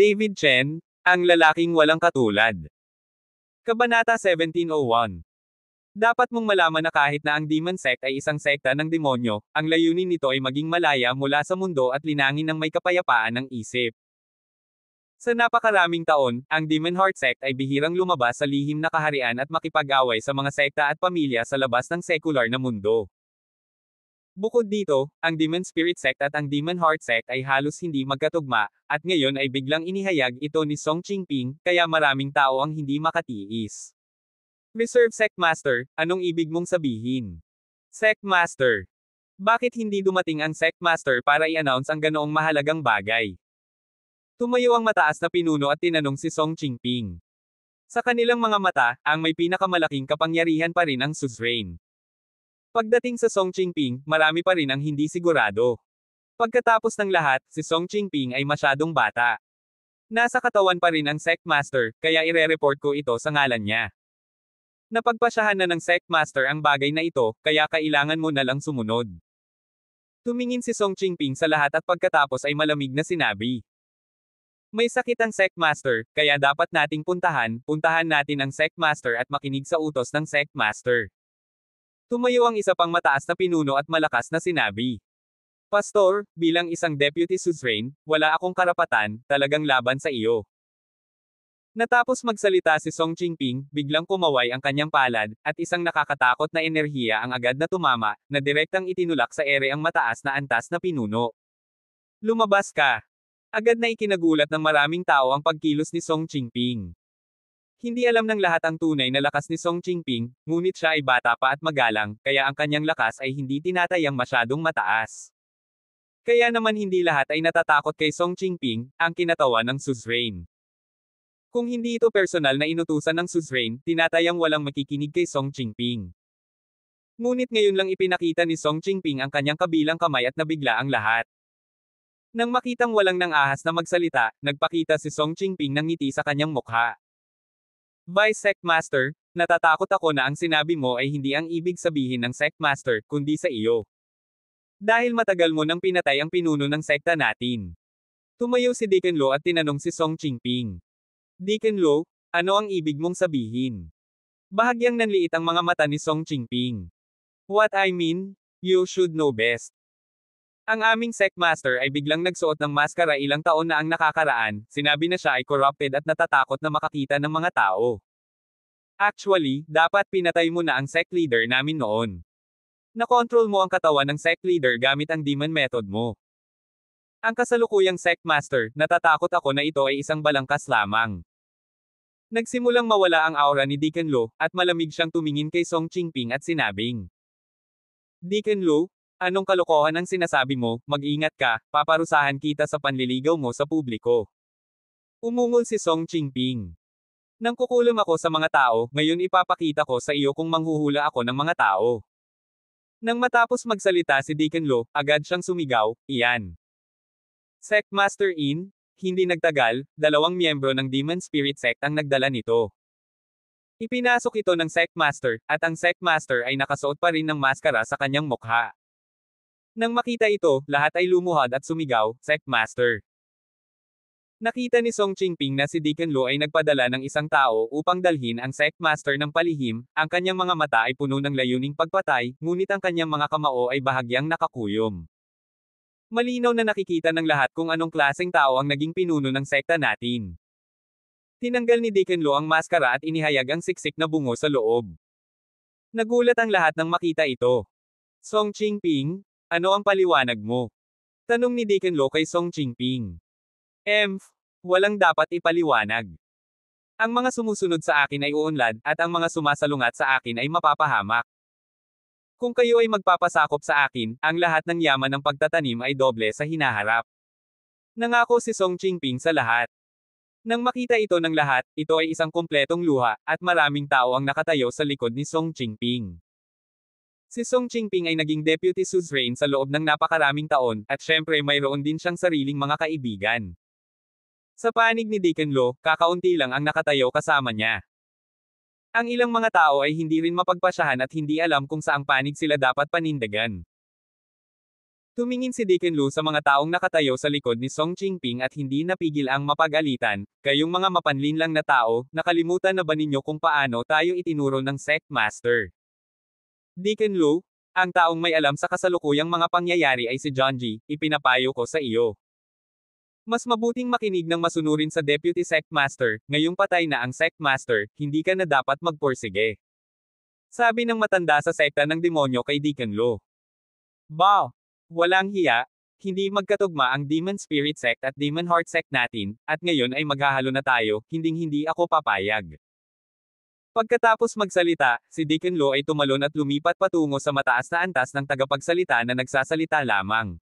David Chen, ang lalaking walang katulad. Kabanata 1701. Dapat mong malaman na kahit na ang Demon Sect ay isang sekta ng demonyo, ang layunin nito ay maging malaya mula sa mundo at linangin ng may kapayapaan ng isip. Sa napakaraming taon, ang Demon Heart Sect ay bihirang lumabas sa lihim na kaharian at makipag-away sa mga sekta at pamilya sa labas ng sekular na mundo. Bukod dito, ang Demon Spirit Sect at ang Demon Heart Sect ay halos hindi magkatugma, at ngayon ay biglang inihayag ito ni Song Qingping, kaya maraming tao ang hindi makatiis. Reserve Sect Master, anong ibig mong sabihin? Sect Master. Bakit hindi dumating ang Sect Master para i-announce ang ganoong mahalagang bagay? Tumayo ang mataas na pinuno at tinanong si Song Qingping. Sa kanilang mga mata, ang may pinakamalaking kapangyarihan pa rin ang suzerain. Pagdating sa Song Qingping, marami pa rin ang hindi sigurado. Pagkatapos ng lahat, si Song Qingping ay masyadong bata. Nasa katawan pa rin ang Sect Master, kaya ire-report ko ito sa ngalan niya. Napagpasyahan na ng Sect Master ang bagay na ito, kaya kailangan mo na lang sumunod. Tumingin si Song Qingping sa lahat at pagkatapos ay malamig na sinabi. May sakit ang Sect Master, kaya dapat nating puntahan natin ang Sect Master at makinig sa utos ng Sect Master. Tumayo ang isa pang mataas na pinuno at malakas na sinabi. Pastor, bilang isang deputy suzerain, wala akong karapatan, talagang laban sa iyo. Natapos magsalita si Song Qingping, biglang kumaway ang kanyang palad, at isang nakakatakot na enerhiya ang agad na tumama, na direktang itinulak sa ere ang mataas na antas na pinuno. Lumabas ka! Agad na ikinagulat ng maraming tao ang pagkilos ni Song Qingping. Hindi alam ng lahat ang tunay na lakas ni Song Qingping, ngunit siya ay bata pa at magalang, kaya ang kanyang lakas ay hindi tinatayang masyadong mataas. Kaya naman hindi lahat ay natatakot kay Song Qingping, ang kinatawan ng suzerain. Kung hindi ito personal na inutusan ng suzerain, tinatayang walang makikinig kay Song Qingping. Ngunit ngayon lang ipinakita ni Song Qingping ang kanyang kabilang kamay at nabigla ang lahat. Nang makitang walang nang ahas na magsalita, nagpakita si Song Qingping ng ngiti sa kanyang mukha. Vice Sect Master, natatakot ako na ang sinabi mo ay hindi ang ibig sabihin ng Sect Master, kundi sa iyo. Dahil matagal mo nang pinatay ang pinuno ng sekta natin. Tumayo si Deacon Lo at tinanong si Song Qingping. Deacon Lo, ano ang ibig mong sabihin? Bahagyang nanliit ang mga mata ni Song Qingping. What I mean, you should know best. Ang aming Sect Master ay biglang nagsuot ng maskara ilang taon na ang nakakaraan, sinabi na siya ay corrupted at natatakot na makakita ng mga tao. Actually, dapat pinatay mo na ang Sect Leader namin noon. Nakontrol mo ang katawan ng Sect Leader gamit ang demon method mo. Ang kasalukuyang Sect Master, natatakot ako na ito ay isang balangkas lamang. Nagsimulang mawala ang aura ni Deacon Lo, at malamig siyang tumingin kay Song Qingping at sinabing. Deacon Lo, anong kalokohan ang sinasabi mo, mag-ingat ka, paparusahan kita sa panliligaw mo sa publiko. Umungol si Song Qingping. Nang kukulong ako sa mga tao, ngayon ipapakita ko sa iyo kung manghuhula ako ng mga tao. Nang matapos magsalita si Deacon Lo, agad siyang sumigaw, iyan. Sect Master in. Hindi nagtagal, 2 miyembro ng Demon Spirit Sect ang nagdala nito. Ipinasok ito ng Sect Master, at ang Sect Master ay nakasuot pa rin ng maskara sa kanyang mukha. Nang makita ito, lahat ay lumuhad at sumigaw, Sect Master. Nakita ni Song Qingping na si Deacon Lo ay nagpadala ng isang tao upang dalhin ang Sect Master ng palihim, ang kanyang mga mata ay puno ng layuning pagpatay, ngunit ang kanyang mga kamao ay bahagyang nakakuyom. Malinaw na nakikita ng lahat kung anong klaseng tao ang naging pinuno ng sekta natin. Tinanggal ni Deacon Lo ang maskara at inihayag ang siksik na bungo sa loob. Nagulat ang lahat nang makita ito. Song Qingping, ano ang paliwanag mo? Tanong ni Deacon Lo kay Song Qingping. Walang dapat ipaliwanag. Ang mga sumusunod sa akin ay uunlad, at ang mga sumasalungat sa akin ay mapapahamak. Kung kayo ay magpapasakop sa akin, ang lahat ng yaman ng pagtatanim ay doble sa hinaharap. Nangako si Song Qingping sa lahat. Nang makita ito ng lahat, ito ay isang kumpletong luha, at maraming tao ang nakatayo sa likod ni Song Qingping. Si Song Qingping ay naging deputy suzerain sa loob ng napakaraming taon, at syempre mayroon din siyang sariling mga kaibigan. Sa panig ni Deacon Lo, kakaunti lang ang nakatayo kasama niya. Ang ilang mga tao ay hindi rin mapagpasyahan at hindi alam kung saang panig sila dapat panindigan. Tumingin si Deacon Lu sa mga taong nakatayo sa likod ni Song Qingping at hindi napigil ang mapag-alitan, "Kayong mga mapanlinlang na tao, nakalimutan na ba ninyo kung paano tayo itinuro ng sect master?" Deacon Lu, ang taong may alam sa kasalukuyang mga pangyayari ay si John G, "Ipinapayo ko sa iyo. Mas mabuting makinig ng masunurin sa Deputy Sect Master, ngayong patay na ang Sect Master, hindi ka na dapat magpursige." Sabi ng matanda sa sekta ng demonyo kay Deacon Lu. Ba! Walang hiya, hindi magkatugma ang Demon Spirit Sect at Demon Heart Sect natin, at ngayon ay maghahalo na tayo, hinding-hindi ako papayag. Pagkatapos magsalita, si Deacon Lu ay tumalon at lumipat patungo sa mataas na antas ng tagapagsalita na nagsasalita lamang.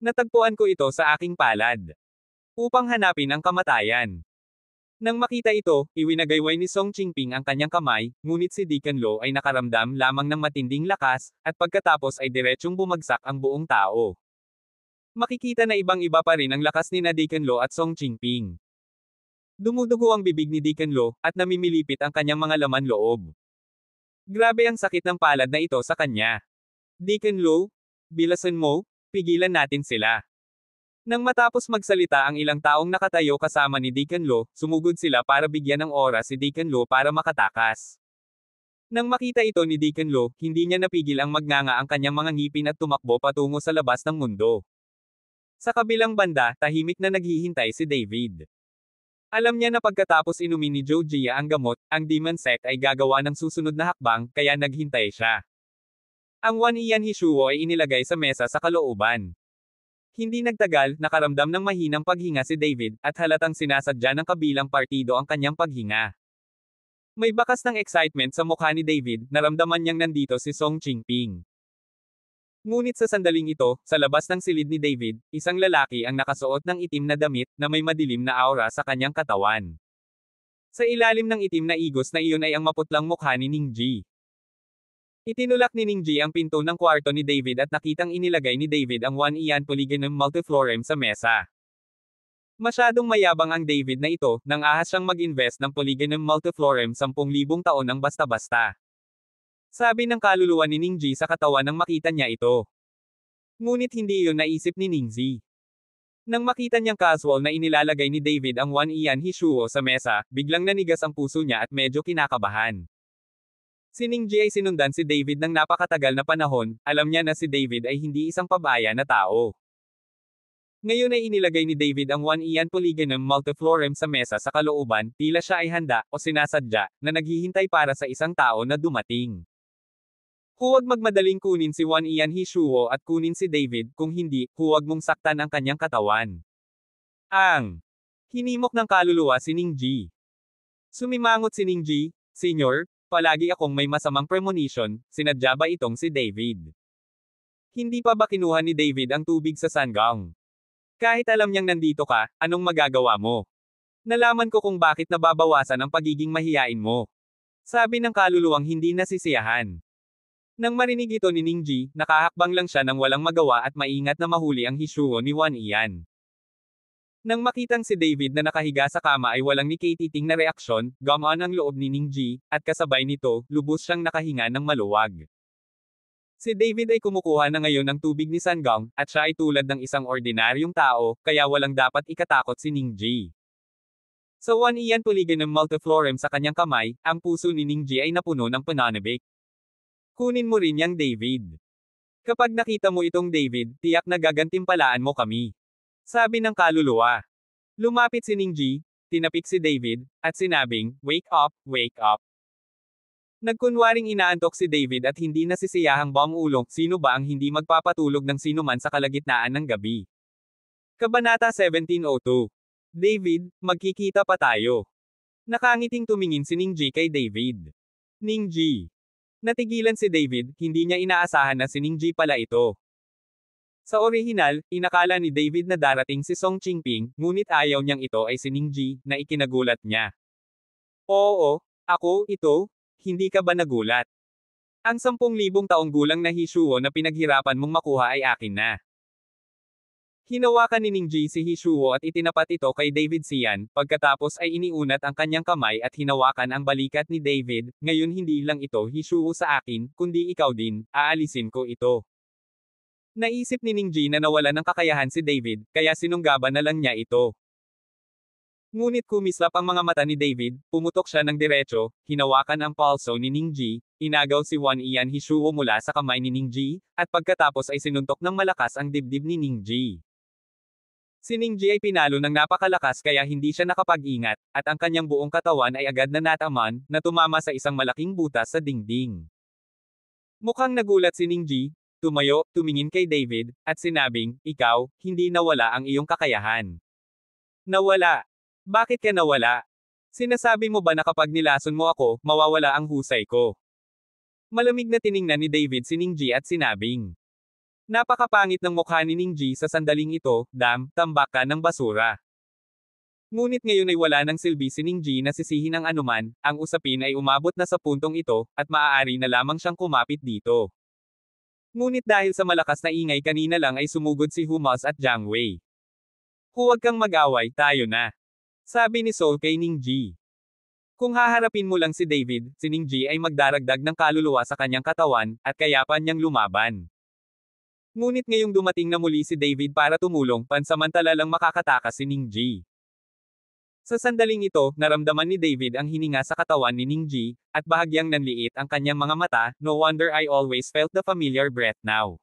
"Natagpuan ko ito sa aking palad. Upang hanapin ang kamatayan." Nang makita ito, iwinagayway ni Song Qingping ang kanyang kamay, ngunit si Deacon Lu ay nakaramdam lamang ng matinding lakas, at pagkatapos ay diretsyong bumagsak ang buong tao. Makikita na ibang-iba pa rin ang lakas ni Deacon Lu at Song Qingping. Dumudugo ang bibig ni Deacon Lu, at namimilipit ang kanyang mga laman loob. Grabe ang sakit ng palad na ito sa kanya. "Deacon Lu, bilasan mo, pigilan natin sila." Nang matapos magsalita ang ilang taong nakatayo kasama ni Deacon Lu, sumugod sila para bigyan ng oras si Deacon Lu para makatakas. Nang makita ito ni Deacon Lu, hindi niya napigil ang magnganga ang kanyang mga ngipin at tumakbo patungo sa labas ng mundo. Sa kabilang banda, tahimik na naghihintay si David. Alam niya na pagkatapos inumin ni Joe Gia ang gamot, ang Demon Sect ay gagawa ng susunod na hakbang, kaya naghintay siya. Ang Wan Ian Hishuo ay inilagay sa mesa sa kalooban. Hindi nagtagal, nakaramdam ng mahinang paghinga si David, at halatang sinasadya ng kabilang partido ang kanyang paghinga. May bakas ng excitement sa mukha ni David, naramdaman niyang nandito si Song Qingping. Ngunit sa sandaling ito, sa labas ng silid ni David, isang lalaki ang nakasuot ng itim na damit, na may madilim na aura sa kanyang katawan. Sa ilalim ng itim na igos na iyon ay ang maputlang mukha ni Ningji. Itinulak ni Ningji ang pinto ng kwarto ni David at nakitang inilagay ni David ang Wan Ian Polygonum Multiflorem sa mesa. Masyadong mayabang ang David na ito, nang ahas siyang mag-invest ng Polygonum Multiflorem 10,000 taon ng basta-basta. Sabi ng kaluluwa ni Ningji sa katawan nang makita niya ito. Ngunit hindi iyon naisip ni Ningji. Nang makita niyang casual na inilalagay ni David ang Wan Ian Hishuo sa mesa, biglang nanigas ang puso niya at medyo kinakabahan. Si Ningji ay sinundan si David ng napakatagal na panahon, alam niya na si David ay hindi isang pabaya na tao. Ngayon ay inilagay ni David ang Wan Ian Polygonum Multiflorem sa mesa sa kalooban, tila siya ay handa, o sinasadya, na naghihintay para sa isang tao na dumating. Huwag magmadaling kunin si Wan Ian Hishuo at kunin si David, kung hindi, huwag mong saktan ang kanyang katawan. Hinimok ng kaluluwa si Ningji. Sumimangot si Ningji, "Senyor, palagi akong may masamang premonition, sinadya ba itong si David?" Hindi pa ba kinuha ni David ang tubig sa Sanggang? Kahit alam niyang nandito ka, anong magagawa mo? Nalaman ko kung bakit nababawasan ang pagiging mahiyain mo. Sabi ng kaluluwang hindi nasisiyahan. Nang marinig ito ni Ningji, nakahakbang lang siya nang walang magawa at maingat na mahuli ang Hishuo ni Wan Ian. Nang makitang si David na nakahiga sa kama ay walang nikititing na reaksyon, gumaan ang loob ni Ningji, at kasabay nito, lubos siyang nakahinga ng maluwag. Si David ay kumukuha na ngayon ng tubig ni Sanggang, at siya ay tulad ng isang ordinaryong tao, kaya walang dapat ikatakot si Ningji. Sa Wan Ian Polygonum Multiflorem sa kanyang kamay, ang puso ni Ningji ay napuno ng pananabik. "Kunin mo rin yang David. Kapag nakita mo itong David, tiyak na gagantimpalaan mo kami." Sabi ng kaluluwa. Lumapit si Ningji, tinapik si David, at sinabing, "Wake up, wake up." Nagkunwaring inaantok si David at hindi nasisiyahang bang-ulong, sino ba ang hindi magpapatulog ng sinuman sa kalagitnaan ng gabi? Kabanata 1702. "David, magkikita pa tayo." Nakangiting tumingin si Ningji kay David. "Ningji." Natigilan si David, hindi niya inaasahan na si Ningji pala ito. Sa orihinal, inakala ni David na darating si Song Qingping, ngunit ayaw niyang ito ay si Ningji, na ikinagulat niya. "Oo, ako, ito? Hindi ka ba nagulat? Ang 10,000 taong gulang na Hishuo na pinaghirapan mong makuha ay akin na." Hinawakan ni Ningji si Hishuo at itinapat ito kay David Sian, pagkatapos ay iniunat ang kanyang kamay at hinawakan ang balikat ni David, "Ngayon hindi lang ito Hishuo sa akin, kundi ikaw din, aalisin ko ito." Naisip ni Ningji na nawala ng kakayahan si David, kaya sinunggaban na lang niya ito. Ngunit kumislap ang mga mata ni David, pumutok siya ng diretso, hinawakan ang palso ni Ningji, inagaw si Wan Ian Hishuo mula sa kamay ni Ningji, at pagkatapos ay sinuntok ng malakas ang dibdib ni Ningji. Si Ningji ay pinalo ng napakalakas kaya hindi siya nakapag-ingat, at ang kanyang buong katawan ay agad na nataman, na tumama sa isang malaking butas sa dingding. Mukhang nagulat si Ningji, tumayo, tumingin kay David, at sinabing, "Ikaw, hindi nawala ang iyong kakayahan." "Nawala? Bakit ka nawala? Sinasabi mo ba na kapag nilason mo ako, mawawala ang husay ko?" Malamig na tiningnan ni David si Ningji at sinabing, "Napakapangit ng mukha ni Ningji sa sandaling ito, tambak ka ng basura." Ngunit ngayon ay wala ng silbi si Ningji na sisihin ang anuman, ang usapin ay umabot na sa puntong ito, at maaari na lamang siyang kumapit dito. Ngunit dahil sa malakas na ingay kanina lang ay sumugod si Humas at Jiang Wei. "Huwag kang mag-away, tayo na," sabi ni Soul kay Ningji. Kung haharapin mo lang si David, si Ningji ay magdaragdag ng kaluluwa sa kanyang katawan, at kayapan niyang lumaban. Ngunit ngayong dumating na muli si David para tumulong, pansamantala lang makakatakas si Ningji. Sa sandaling ito, naramdaman ni David ang hininga sa katawan ni Ningji, at bahagyang nanliit ang kanyang mga mata, "No wonder I always felt the familiar breath now.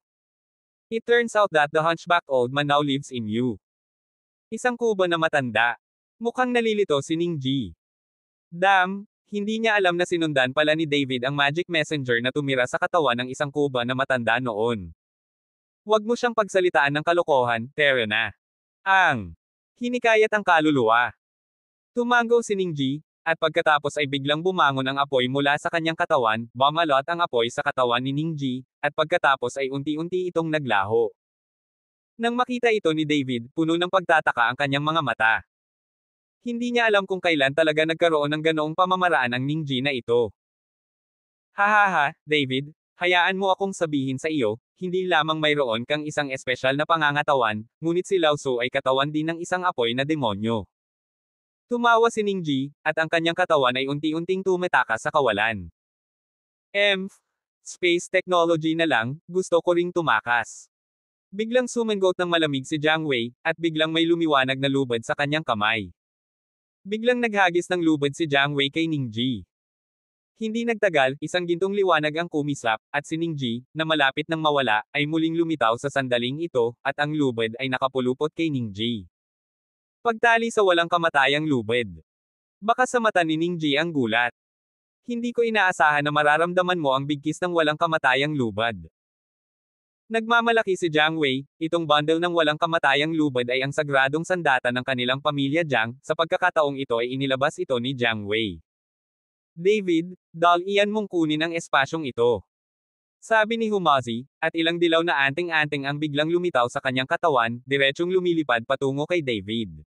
It turns out that the hunchback old man now lives in you." Isang kubo na matanda. Mukhang nalilito si Ningji. Hindi niya alam na sinundan pala ni David ang magic messenger na tumira sa katawan ng isang kuba na matanda noon. "Huwag mo siyang pagsalitaan ng kalokohan, tara na." Hinikayat ang kaluluwa. Tumango si Ningji, at pagkatapos ay biglang bumangon ang apoy mula sa kanyang katawan, bumalot ang apoy sa katawan ni Ningji, at pagkatapos ay unti-unti itong naglaho. Nang makita ito ni David, puno ng pagtataka ang kanyang mga mata. Hindi niya alam kung kailan talaga nagkaroon ng ganoong pamamaraan ang Ningji na ito. "Hahaha, David, hayaan mo akong sabihin sa iyo, hindi lamang mayroon kang isang espesyal na pangangatawan, ngunit si Lao Tzu ay katawan din ng isang apoy na demonyo." Tumawa si Ningji, at ang kanyang katawan ay unti-unting tumatakas sa kawalan. Space technology na lang, gusto ko ring tumakas." Biglang sumangot ng malamig si Jiang Wei, at biglang may lumiwanag na lubad sa kanyang kamay. Biglang naghagis ng lubad si Jiang Wei kay Ningji. Hindi nagtagal, isang gintong liwanag ang kumislap, at si Ningji, na malapit nang mawala, ay muling lumitaw sa sandaling ito, at ang lubad ay nakapulupot kay Ningji. Pagtali sa walang kamatayang lubad. Baka sa mata ni Ningji ang gulat. "Hindi ko inaasahan na mararamdaman mo ang bigkis ng walang kamatayang lubad." Nagmamalaki si Jiang Wei, itong bundle ng walang kamatayang lubad ay ang sagradong sandata ng kanilang pamilya Jiang, sa pagkakataong ito ay inilabas ito ni Jiang Wei. "David, iyan mong kunin ang espasyong ito," sabi ni Humazi, at ilang dilaw na anting-anting ang biglang lumitaw sa kanyang katawan, diretsyong lumilipad patungo kay David.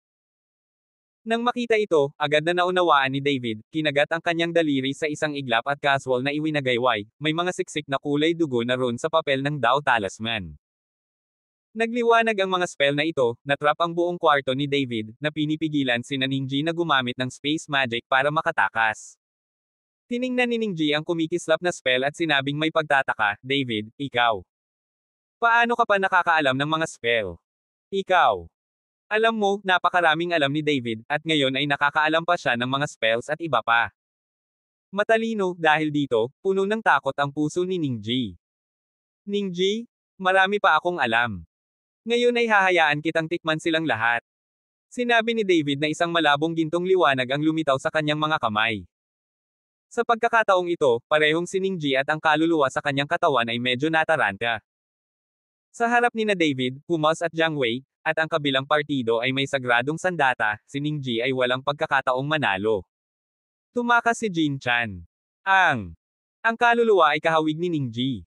Nang makita ito, agad na naunawaan ni David, kinagat ang kanyang daliri sa isang iglap at casual na iwinagayway, may mga siksik na kulay dugo na rune sa papel ng Dao Talisman. Nagliwanag ang mga spell na ito, natrap ang buong kwarto ni David, na pinipigilan si Ningji na gumamit ng space magic para makatakas. Tiningnan ni Ningji ang kumikislap na spell at sinabing may pagtataka, "David, ikaw. Paano ka pa nakakaalam ng mga spell? Ikaw. Alam mo, napakaraming alam ni David, at ngayon ay nakakaalam pa siya ng mga spells at iba pa. Matalino, dahil dito, puno ng takot ang puso ni Ningji. "Ningji, marami pa akong alam. Ngayon ay hahayaan kitang tikman silang lahat." Sinabi ni David na isang malabong gintong liwanag ang lumitaw sa kanyang mga kamay. Sa pagkakataong ito, parehong si Ningji at ang kaluluwa sa kanyang katawan ay medyo nataranta. Sa harap ni na David, Humas at Jiang Wei, at ang kabilang partido ay may sagradong sandata, si Ningji ay walang pagkakataong manalo. Tumakas si Jin Chan. Ang kaluluwa ay kahawig ni Ningji.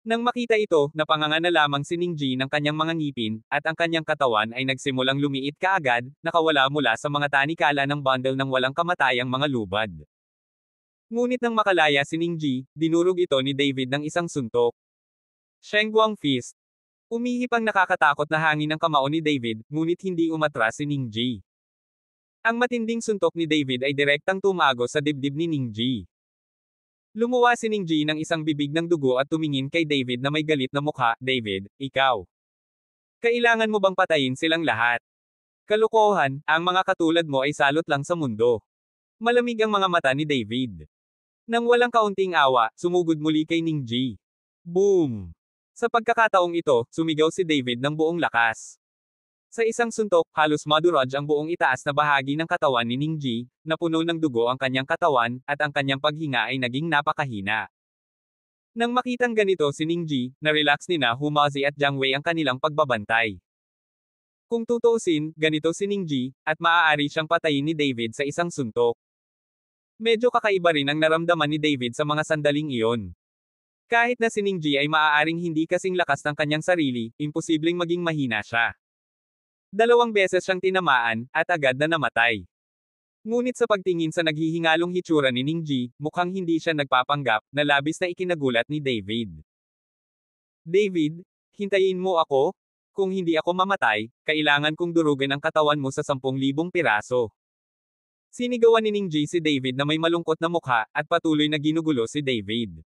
Nang makita ito, napanganga na lamang si Ningji ng kanyang mga ngipin, at ang kanyang katawan ay nagsimulang lumiit kaagad, nakawala mula sa mga tanikala ng bundle ng walang kamatayang mga lubad. Ngunit nang makalaya si Ningji, dinurog ito ni David ng isang suntok. Shengguang Fist. Umihip ang nakakatakot na hangin ng kamao ni David, ngunit hindi umatras si Ningji. Ang matinding suntok ni David ay direktang tumago sa dibdib ni Ningji. Lumuwa si Ningji ng isang bibig ng dugo at tumingin kay David na may galit na mukha. David, ikaw. Kailangan mo bang patayin silang lahat? Kalokohan, ang mga katulad mo ay salot lang sa mundo. Malamig ang mga mata ni David. Nang walang kaunting awa, sumugod muli kay Ningji. Boom! Sa pagkakataong ito, sumigaw si David ng buong lakas. Sa isang suntok, halos madurog ang buong itaas na bahagi ng katawan ni Ningji, napuno ng dugo ang kanyang katawan, at ang kanyang paghinga ay naging napakahina. Nang makitang ganito si Ningji, na-relax nina Humazi at Jiang Wei ang kanilang pagbabantay. Kung tutuusin, ganito si Ningji, at maaari siyang patayin ni David sa isang suntok. Medyo kakaiba rin ang naramdaman ni David sa mga sandaling iyon. Kahit na si Ningji ay maaaring hindi kasing lakas ng kanyang sarili, imposibleng maging mahina siya. 2 beses siyang tinamaan, at agad na namatay. Ngunit sa pagtingin sa naghihingalong hitsura ni Ningji, mukhang hindi siya nagpapanggap, na labis na ikinagulat ni David. David, hintayin mo ako? Kung hindi ako mamatay, kailangan kong durugan ang katawan mo sa 10,000 piraso. Sinigawan ni Ningji si David na may malungkot na mukha, at patuloy na ginugulo si David.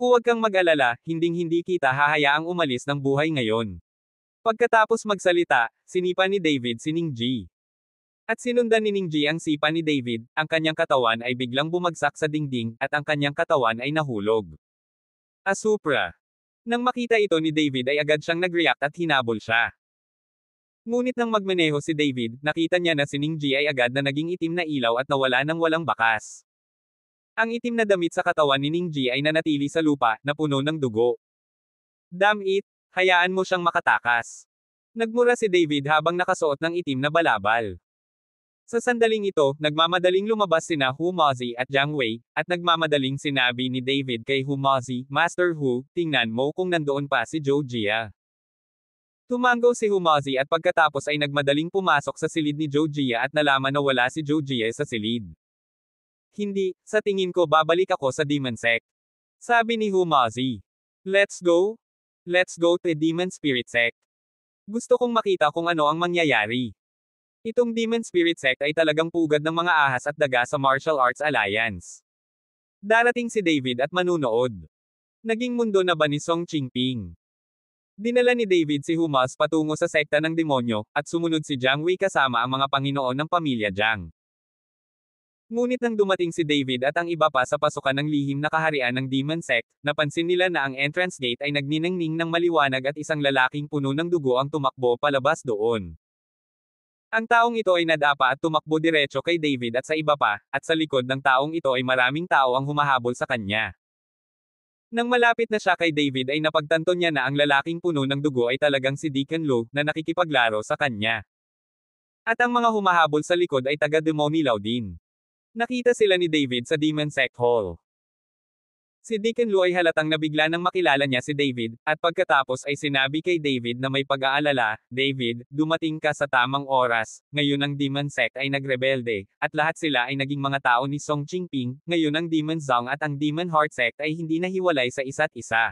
Huwag kang mag-alala, hinding-hindi kita hahayaang umalis ng buhay ngayon. Pagkatapos magsalita, sinipa ni David si Ningji. At sinundan ni Ningji ang sipa ni David, ang kanyang katawan ay biglang bumagsak sa dingding, at ang kanyang katawan ay nahulog. Asupra. Nang makita ito ni David ay agad siyang nag-react at hinabol siya. Ngunit nang magmaneho si David, nakita niya na si Ningji ay agad na naging itim na ilaw at nawala ng walang bakas. Ang itim na damit sa katawan ni Ningji ay nanatili sa lupa, na puno ng dugo. Damn it! Hayaan mo siyang makatakas. Nagmura si David habang nakasuot ng itim na balabal. Sa sandaling ito, nagmamadaling lumabas sina Humazi at Jiang Wei, at nagmamadaling sinabi ni David kay Humazi, Master Hu, tingnan mo kung nandoon pa si Zhou Jia. Tumango si Humazi at pagkatapos ay nagmadaling pumasok sa silid ni Zhou Jia at nalaman na wala si Zhou Jia sa silid. Hindi, sa tingin ko babalik ako sa Demon Sect. Sabi ni Humazi. Let's go? Let's go to Demon Spirit Sect. Gusto kong makita kung ano ang mangyayari. Itong Demon Spirit Sect ay talagang pugad ng mga ahas at daga sa Martial Arts Alliance. Darating si David at manunood. Naging mundo na ba ni Song Qingping? Dinala ni David si Humaz patungo sa sekta ng demonyo, at sumunod si Jiang Wei kasama ang mga Panginoon ng pamilya Jiang. Ngunit nang dumating si David at ang iba pa sa pasukan ng lihim na kaharian ng Demon Sect, napansin nila na ang entrance gate ay nagniningning ng maliwanag at isang lalaking puno ng dugo ang tumakbo palabas doon. Ang taong ito ay nadapa at tumakbo diretso kay David at sa iba pa, at sa likod ng taong ito ay maraming tao ang humahabol sa kanya. Nang malapit na siya kay David ay napagtanto niya na ang lalaking puno ng dugo ay talagang si Deacon Lu, na nakikipaglaro sa kanya. At ang mga humahabol sa likod ay taga-demonilaw din. Nakita sila ni David sa Demon Sect Hall. Si Deacon Lu ay halatang nabigla nang makilala niya si David, at pagkatapos ay sinabi kay David na may pag-aalala, David, dumating ka sa tamang oras, ngayon ang Demon Sect ay nagrebelde, at lahat sila ay naging mga tao ni Song Qingping, ngayon ang Demon Zhang at ang Demon Heart Sect ay hindi nahiwalay sa isa't isa.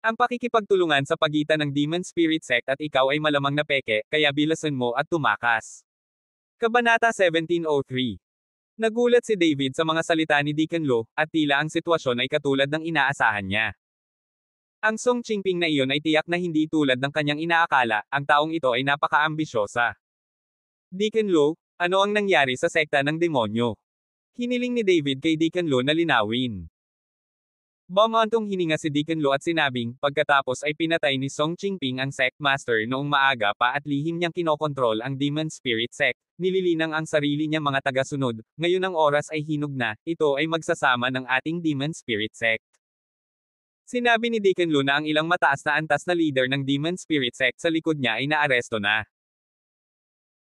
Ang pakikipagtulungan sa pagitan ng Demon Spirit Sect at ikaw ay malamang na peke, kaya bilasan mo at tumakas. Kabanata 1703. Nagulat si David sa mga salita ni Deacon Lu, at tila ang sitwasyon ay katulad ng inaasahan niya. Ang Song Qingping na iyon ay tiyak na hindi tulad ng kanyang inaakala, ang taong ito ay napaka-ambisyosa. Deacon Lu, ano ang nangyari sa sekta ng demonyo? Hiniling ni David kay Deacon Lu na linawin. Bumantong hininga si Deacon Lu at sinabing, pagkatapos ay pinatay ni Song Qingping ang Sect Master noong maaga pa at lihim niyang kinokontrol ang Demon Spirit Sect, nililinang ang sarili niya mga tagasunod, ngayon ang oras ay hinog na, ito ay magsasama ng ating Demon Spirit Sect. Sinabi ni Deacon Lu na ang ilang mataas na antas na leader ng Demon Spirit Sect sa likod niya ay naaresto na.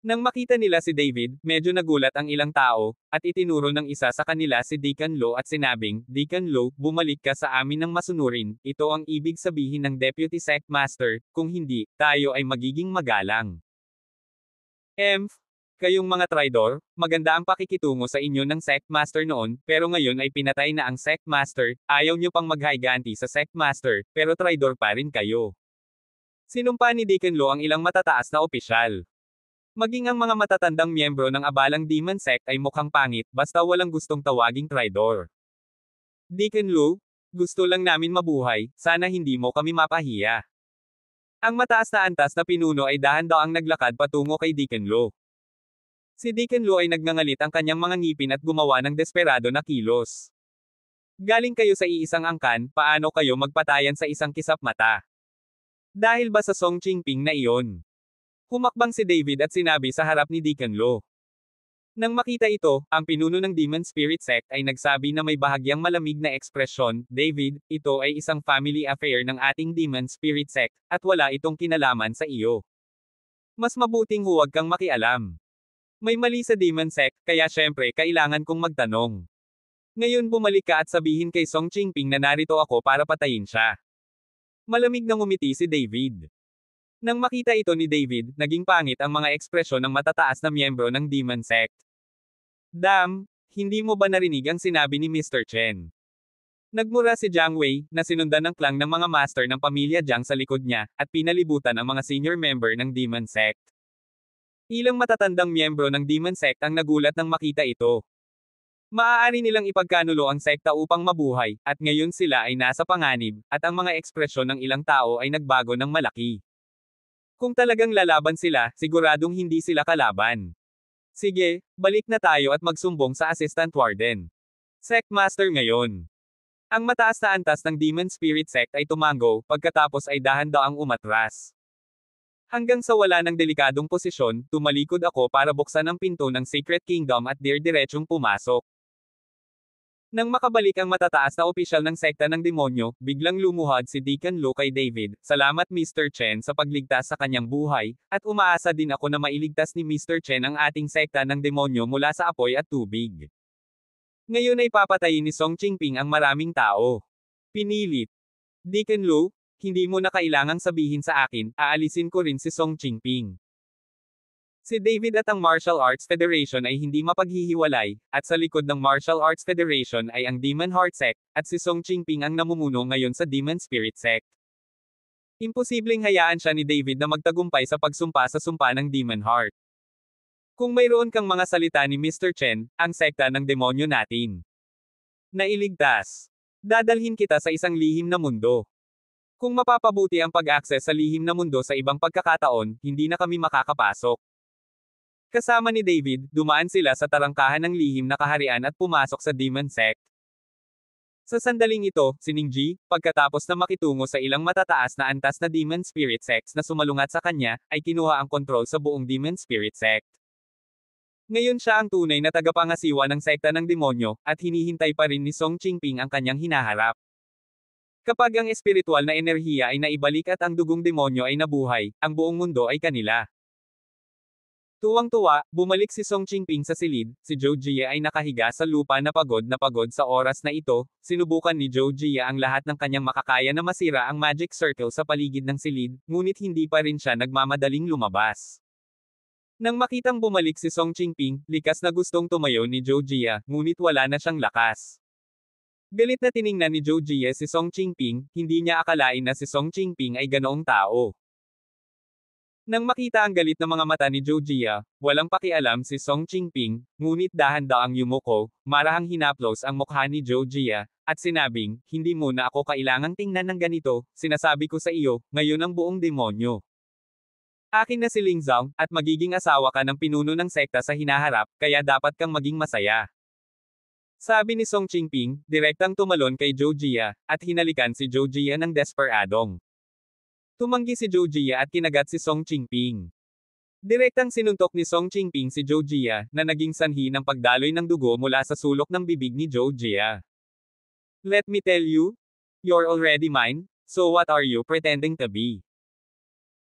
Nang makita nila si David, medyo nagulat ang ilang tao, at itinuro ng isa sa kanila si Deacon Lu at sinabing, Deacon Lu, bumalik ka sa amin ng masunurin, ito ang ibig sabihin ng Deputy Sect Master, kung hindi, tayo ay magiging magalang. Kayong mga traidor, maganda ang pakikitungo sa inyo ng Sect Master noon, pero ngayon ay pinatay na ang Sect Master, ayaw nyo pang maghiganti sa Sect Master, pero traidor pa rin kayo. Sinumpa ni Deacon Lu ang ilang matataas na opisyal. Maging ang mga matatandang miyembro ng abalang Demon Sect ay mukhang pangit, basta walang gustong tawaging traidor. Deacon Lu, gusto lang namin mabuhay, sana hindi mo kami mapahiya. Ang mataas na antas na pinuno ay dahan-daang naglakad patungo kay Deacon Lu. Si Deacon Lu ay nagngangalit ang kanyang mga ngipin at gumawa ng desperado na kilos. Galing kayo sa iisang angkan, paano kayo magpatayan sa isang kisap mata? Dahil ba sa Song Qingping na iyon? Humakbang si David at sinabi sa harap ni Deacon Lu. Nang makita ito, ang pinuno ng Demon Spirit Sect ay nagsabi na may bahagyang malamig na ekspresyon, David, ito ay isang family affair ng ating Demon Spirit Sect, at wala itong kinalaman sa iyo. Mas mabuting huwag kang makialam. May mali sa Demon Sect, kaya syempre kailangan kong magtanong. Ngayon bumalik ka at sabihin kay Song Qingping na narito ako para patayin siya. Malamig na ngumiti si David. Nang makita ito ni David, naging pangit ang mga ekspresyon ng matataas na miyembro ng Demon Sect. Damn, hindi mo ba narinig ang sinabi ni Mr. Chen? Nagmura si Jiang Wei, na sinundan ng clan ng mga master ng pamilya Jiang sa likod niya, at pinalibutan ang mga senior member ng Demon Sect. Ilang matatandang miyembro ng Demon Sect ang nagulat nang makita ito. Maaari nilang ipagkanulo ang sekta upang mabuhay, at ngayon sila ay nasa panganib, at ang mga ekspresyon ng ilang tao ay nagbago ng malaki. Kung talagang lalaban sila, siguradong hindi sila kalaban. Sige, balik na tayo at magsumbong sa Assistant Warden. Sect Master ngayon. Ang mataas na antas ng Demon Spirit Sect ay tumango, pagkatapos ay dahan-daang umatras. Hanggang sa wala ng delikadong posisyon, tumalikod ako para buksan ang pinto ng Secret Kingdom at diretsong pumasok. Nang makabalik ang matataas na opisyal ng sekta ng demonyo, biglang lumuhad si Deacon Lu kay David, salamat Mr. Chen sa pagligtas sa kanyang buhay, at umaasa din ako na mailigtas ni Mr. Chen ang ating sekta ng demonyo mula sa apoy at tubig. Ngayon ay papatayin ni Song Qingping ang maraming tao. Pinilit. Deacon Lu, hindi mo na kailangang sabihin sa akin, aalisin ko rin si Song Qingping. Si David at ang Martial Arts Federation ay hindi mapaghihiwalay, at sa likod ng Martial Arts Federation ay ang Demon Heart Sect, at si Song Qingping ang namumuno ngayon sa Demon Spirit Sect. Imposibleng hayaan siya ni David na magtagumpay sa pagsumpa sa sumpa ng Demon Heart. Kung mayroon kang mga salita ni Mr. Chen, ang sekta ng demonyo natin. Nailigtas. Dadalhin kita sa isang lihim na mundo. Kung mapapabuti ang pag-access sa lihim na mundo sa ibang pagkakataon, hindi na kami makakapasok. Kasama ni David, dumaan sila sa tarangkahan ng lihim na kaharian at pumasok sa Demon Sect. Sa sandaling ito, si Ningji, pagkatapos na makitungo sa ilang matataas na antas na Demon Spirit Sects na sumalungat sa kanya, ay kinuha ang kontrol sa buong Demon Spirit Sect. Ngayon siya ang tunay na tagapangasiwa ng sekta ng demonyo, at hinihintay pa rin ni Song Qingping ang kanyang hinaharap. Kapag ang espiritual na enerhiya ay naibalik at ang dugong demonyo ay nabuhay, ang buong mundo ay kanila. Tuwang-tuwa, bumalik si Song Qingping sa silid, si Zhou Jie ay nakahiga sa lupa na pagod sa oras na ito, sinubukan ni Zhou Jie ang lahat ng kanyang makakaya na masira ang magic circle sa paligid ng silid, ngunit hindi pa rin siya nagmamadaling lumabas. Nang makitang bumalik si Song Qingping, likas na gustong tumayo ni Zhou Jie, ngunit wala na siyang lakas. Galit na tiningnan ni Zhou Jie si Song Qingping, hindi niya akalain na si Song Qingping ay ganoong tao. Nang makita ang galit na mga mata ni Zhou Jie, walang pakialam si Song Qingping, ngunit dahan-daang yumuko, marahang hinaplos ang mukha ni Zhou Jie, at sinabing, hindi mo na ako kailangang tingnan ng ganito, sinasabi ko sa iyo, ngayon ang buong demonyo. Akin na si Ling Zhao, at magiging asawa ka ng pinuno ng sekta sa hinaharap, kaya dapat kang maging masaya. Sabi ni Song Qingping, direktang tumalon kay Zhou Jie, at hinalikan si Zhou Jie ng desperadong. Tumanggi si Zhou Jie at kinagat si Song Qingping. Direktang sinuntok ni Song Qingping si Zhou Jie, na naging sanhi ng pagdaloy ng dugo mula sa sulok ng bibig ni Zhou Jie. Let me tell you, you're already mine, so what are you pretending to be?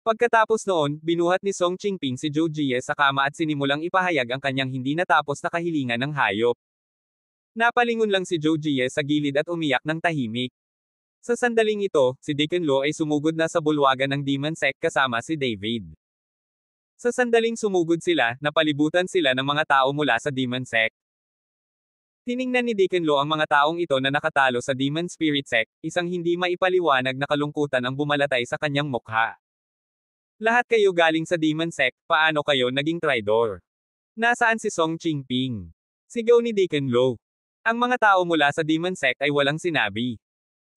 Pagkatapos noon, binuhat ni Song Qingping si Zhou Jie sa kama at sinimulang ipahayag ang kanyang hindi natapos na kahilingan ng hayop. Napalingon lang si Zhou Jie sa gilid at umiyak ng tahimik. Sa sandaling ito, si Deacon Lu ay sumugod na sa bulwagan ng Demon Sect kasama si David. Sa sandaling sumugod sila, napalibutan sila ng mga tao mula sa Demon Sect. Tiningnan ni Deacon Lu ang mga taong ito na nakatalo sa Demon Spirit Sect, isang hindi maipaliwanag na kalungkutan ang bumalatay sa kanyang mukha. Lahat kayo galing sa Demon Sect, paano kayo naging traidor? Nasaan si Song Qingping? Sigaw ni Deacon Lu. Ang mga tao mula sa Demon Sect ay walang sinabi.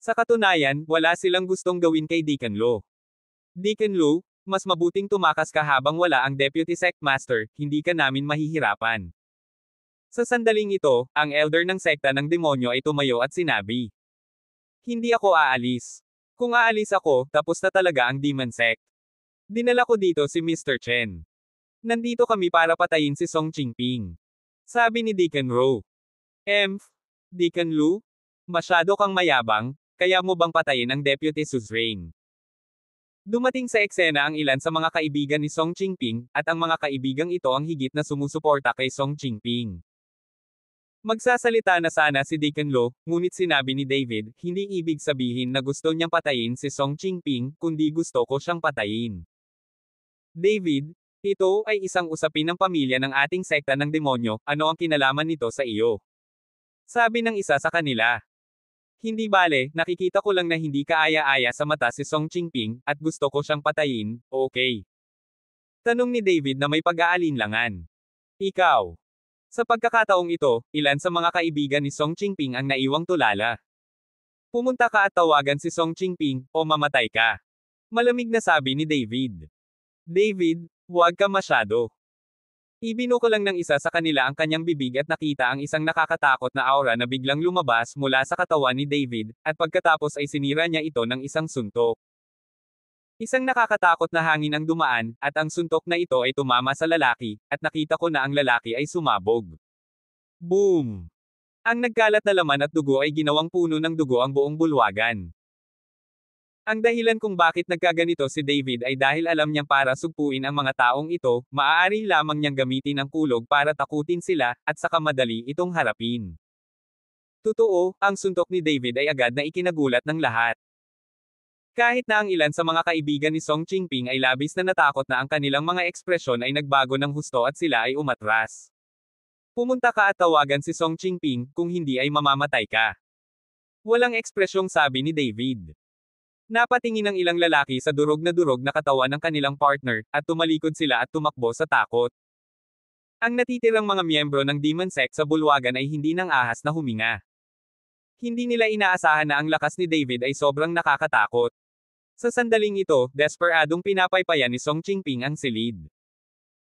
Sa katunayan, wala silang gustong gawin kay Deacon Lu. Deacon Lu, mas mabuting tumakas ka habang wala ang Deputy Sect Master, hindi ka namin mahihirapan. Sa sandaling ito, ang elder ng sekta ng demonyo ay tumayo at sinabi, "Hindi ako aalis. Kung aalis ako, tapos na talaga ang Demon Sect. Dinala ko dito si Mr. Chen. Nandito kami para patayin si Song Qingping." Sabi ni Deacon Ro. Deacon Lu? Masyado kang mayabang, kaya mo bang patayin ang Deputy Suzerain? Dumating sa eksena ang ilan sa mga kaibigan ni Song Qingping, at ang mga kaibigang ito ang higit na sumusuporta kay Song Qingping. Magsasalita na sana si Deacon Lu, ngunit sinabi ni David, hindi ibig sabihin na gusto niyang patayin si Song Qingping, kundi gusto ko siyang patayin. David, ito ay isang usapin ng pamilya ng ating sekta ng demonyo, ano ang kinalaman nito sa iyo? Sabi ng isa sa kanila. Hindi bale, nakikita ko lang na hindi kaaya-aya sa mata si Song Qingping, at gusto ko siyang patayin, okay? Tanong ni David na may pag-aalinlangan. Ikaw. Sa pagkakataong ito, ilan sa mga kaibigan ni Song Qingping ang naiwang tulala. Pumunta ka at tawagan si Song Qingping, o mamatay ka. Malamig na sabi ni David. David, huwag ka masyado. Ibinuko lang ng isa sa kanila ang kanyang bibig at nakita ang isang nakakatakot na aura na biglang lumabas mula sa katawan ni David, at pagkatapos ay sinira niya ito ng isang suntok. Isang nakakatakot na hangin ang dumaan, at ang suntok na ito ay tumama sa lalaki, at nakita ko na ang lalaki ay sumabog. Boom! Ang nagkalat na laman at dugo ay ginawang puno ng dugo ang buong bulwagan. Ang dahilan kung bakit nagkaganito si David ay dahil alam niyang para sugpuin ang mga taong ito, maaari lamang niyang gamitin ang kulog para takutin sila, at saka madali itong harapin. Totoo, ang suntok ni David ay agad na ikinagulat ng lahat. Kahit na ang ilan sa mga kaibigan ni Song Qingping ay labis na natakot na ang kanilang mga ekspresyon ay nagbago ng husto at sila ay umatras. Pumunta ka at tawagan si Song Qingping, kung hindi ay mamamatay ka. Walang ekspresyong sabi ni David. Napatingin ang ilang lalaki sa durog na katawan ng kanilang partner, at tumalikod sila at tumakbo sa takot. Ang natitirang mga miyembro ng Demon Sect sa bulwagan ay hindi nang ahas na huminga. Hindi nila inaasahan na ang lakas ni David ay sobrang nakakatakot. Sa sandaling ito, desperadong pinapaypayan ni Song Qingping ang silid.